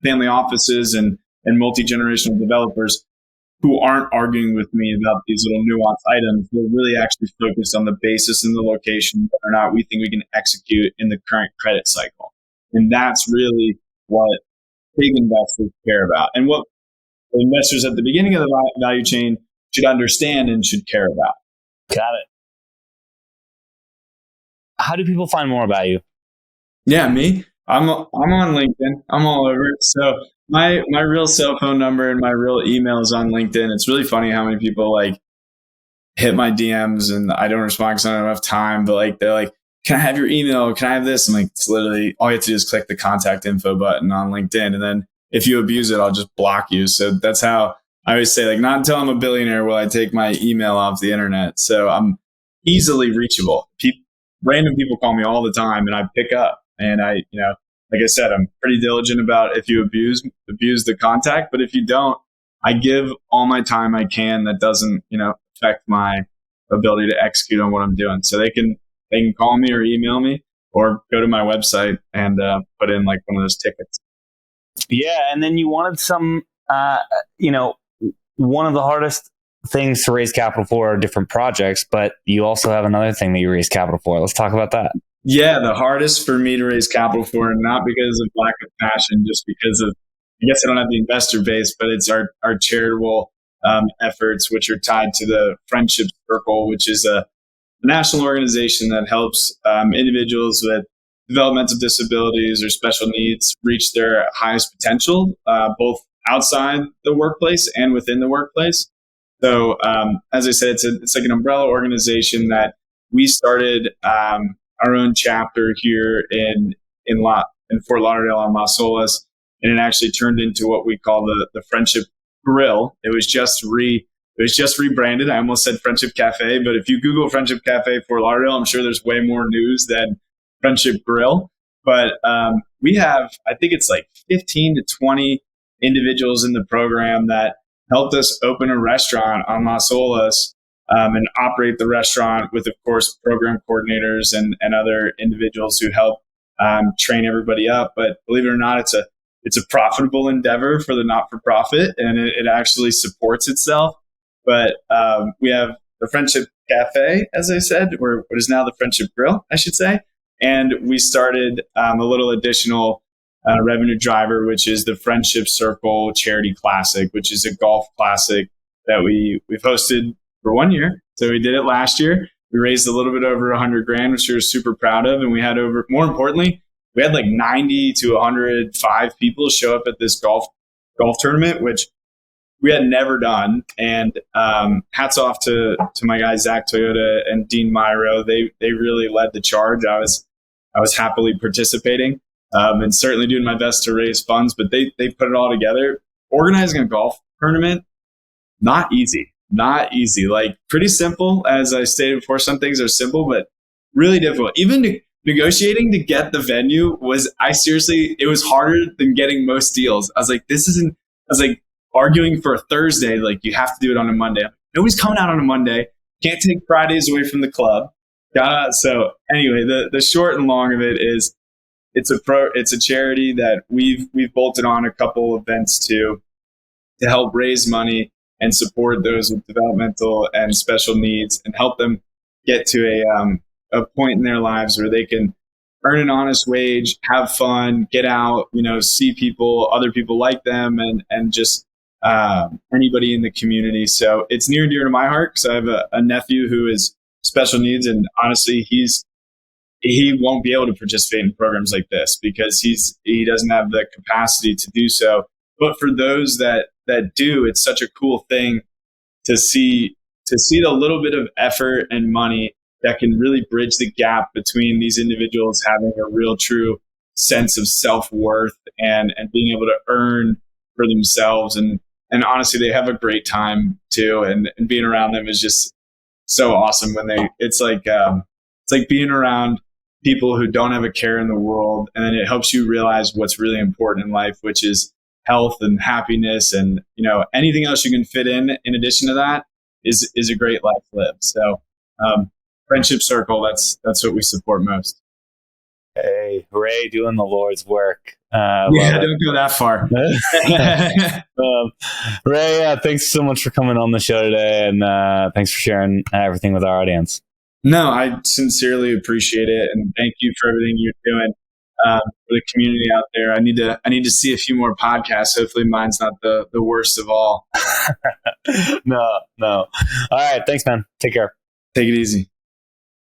family offices and multi-generational developers who aren't arguing with me about these little nuanced items. They're really actually focused on the basis and the location, whether or not we think we can execute in the current credit cycle. And that's really what big investors care about, and what the investors at the beginning of the value chain should understand and should care about. Got it. How do people find more about you? Yeah, me. I'm on LinkedIn. I'm all over it. So my real cell phone number and my real email is on LinkedIn. It's really funny how many people like hit my DMs and I don't respond because I don't have enough time. But like they're like, can I have your email? Can I have this? I'm like, it's literally all you have to do is click the contact info button on LinkedIn. And then if you abuse it, I'll just block you. So that's how I always say, like, not until I'm a billionaire will I take my email off the internet. So I'm easily reachable. Random people call me all the time and I pick up. And I, like I said, I'm pretty diligent about if you abuse the contact. But if you don't, I give all my time I can that doesn't, affect my ability to execute on what I'm doing. So they can call me or email me or go to my website and put in like one of those tickets. Yeah, and then you wanted some, one of the hardest things to raise capital for are different projects, but you also have another thing that you raise capital for. Let's talk about that. Yeah, the hardest for me to raise capital for, not because of lack of passion, just because of, I guess I don't have the investor base, but it's our charitable efforts, which are tied to the Friendship Circle, which is a national organization that helps individuals with developmental disabilities or special needs reach their highest potential, both outside the workplace and within the workplace. So, as I said, it's like an umbrella organization that we started our own chapter here in Fort Lauderdale on Las Olas, and it actually turned into what we call the Friendship Grill. It was just rebranded. I almost said Friendship Cafe, but if you Google Friendship Cafe Fort Lauderdale, I'm sure there's way more news than Friendship Grill. But we have, I think it's like 15 to 20 individuals in the program that helped us open a restaurant on Las Olas and operate the restaurant with, of course, program coordinators and other individuals who help train everybody up. But believe it or not, it's a profitable endeavor for the not-for-profit, and it actually supports itself. But we have the Friendship Cafe, as I said, or what is now the Friendship Grill, I should say. And we started a little additional revenue driver, which is the Friendship Circle Charity Classic, which is a golf classic that we've hosted for 1 year. So we did it last year. We raised a little bit over $100,000, which we were super proud of. And we had more importantly, we had like 90 to 105 people show up at this golf tournament, which we had never done. And hats off to my guys, Zach Toyota and Dean Myro. They really led the charge. I was happily participating and certainly doing my best to raise funds, but they put it all together. Organizing a golf tournament, not easy. Like pretty simple. As I stated before, some things are simple, but really difficult. Even negotiating to get the venue it was harder than getting most deals. I was like arguing for a Thursday, like you have to do it on a Monday. Nobody's coming out on a Monday. Can't take Fridays away from the club. So anyway, the short and long of it is it's a charity that we've bolted on a couple events to help raise money and support those with developmental and special needs and help them get to a point in their lives where they can earn an honest wage, have fun, get out, see people, other people like them, and just anybody in the community. So it's near and dear to my heart because I have a nephew who is special needs, and honestly, he won't be able to participate in programs like this because he doesn't have the capacity to do so. But for those that do, it's such a cool thing to see the little bit of effort and money that can really bridge the gap between these individuals having a real true sense of self-worth and being able to earn for themselves. And honestly, they have a great time too. And being around them is just so awesome it's like being around people who don't have a care in the world. And then it helps you realize what's really important in life, which is health and happiness. And, anything else you can fit in addition to that is a great life lived. So, Friendship Circle, that's what we support most. Hey, Ray doing the Lord's work. Don't go that far. Ray, thanks so much for coming on the show today, and thanks for sharing everything with our audience. No, I sincerely appreciate it, and thank you for everything you're doing for the community out there. I need to see a few more podcasts. Hopefully, mine's not the worst of all. No. All right, thanks, man. Take care. Take it easy.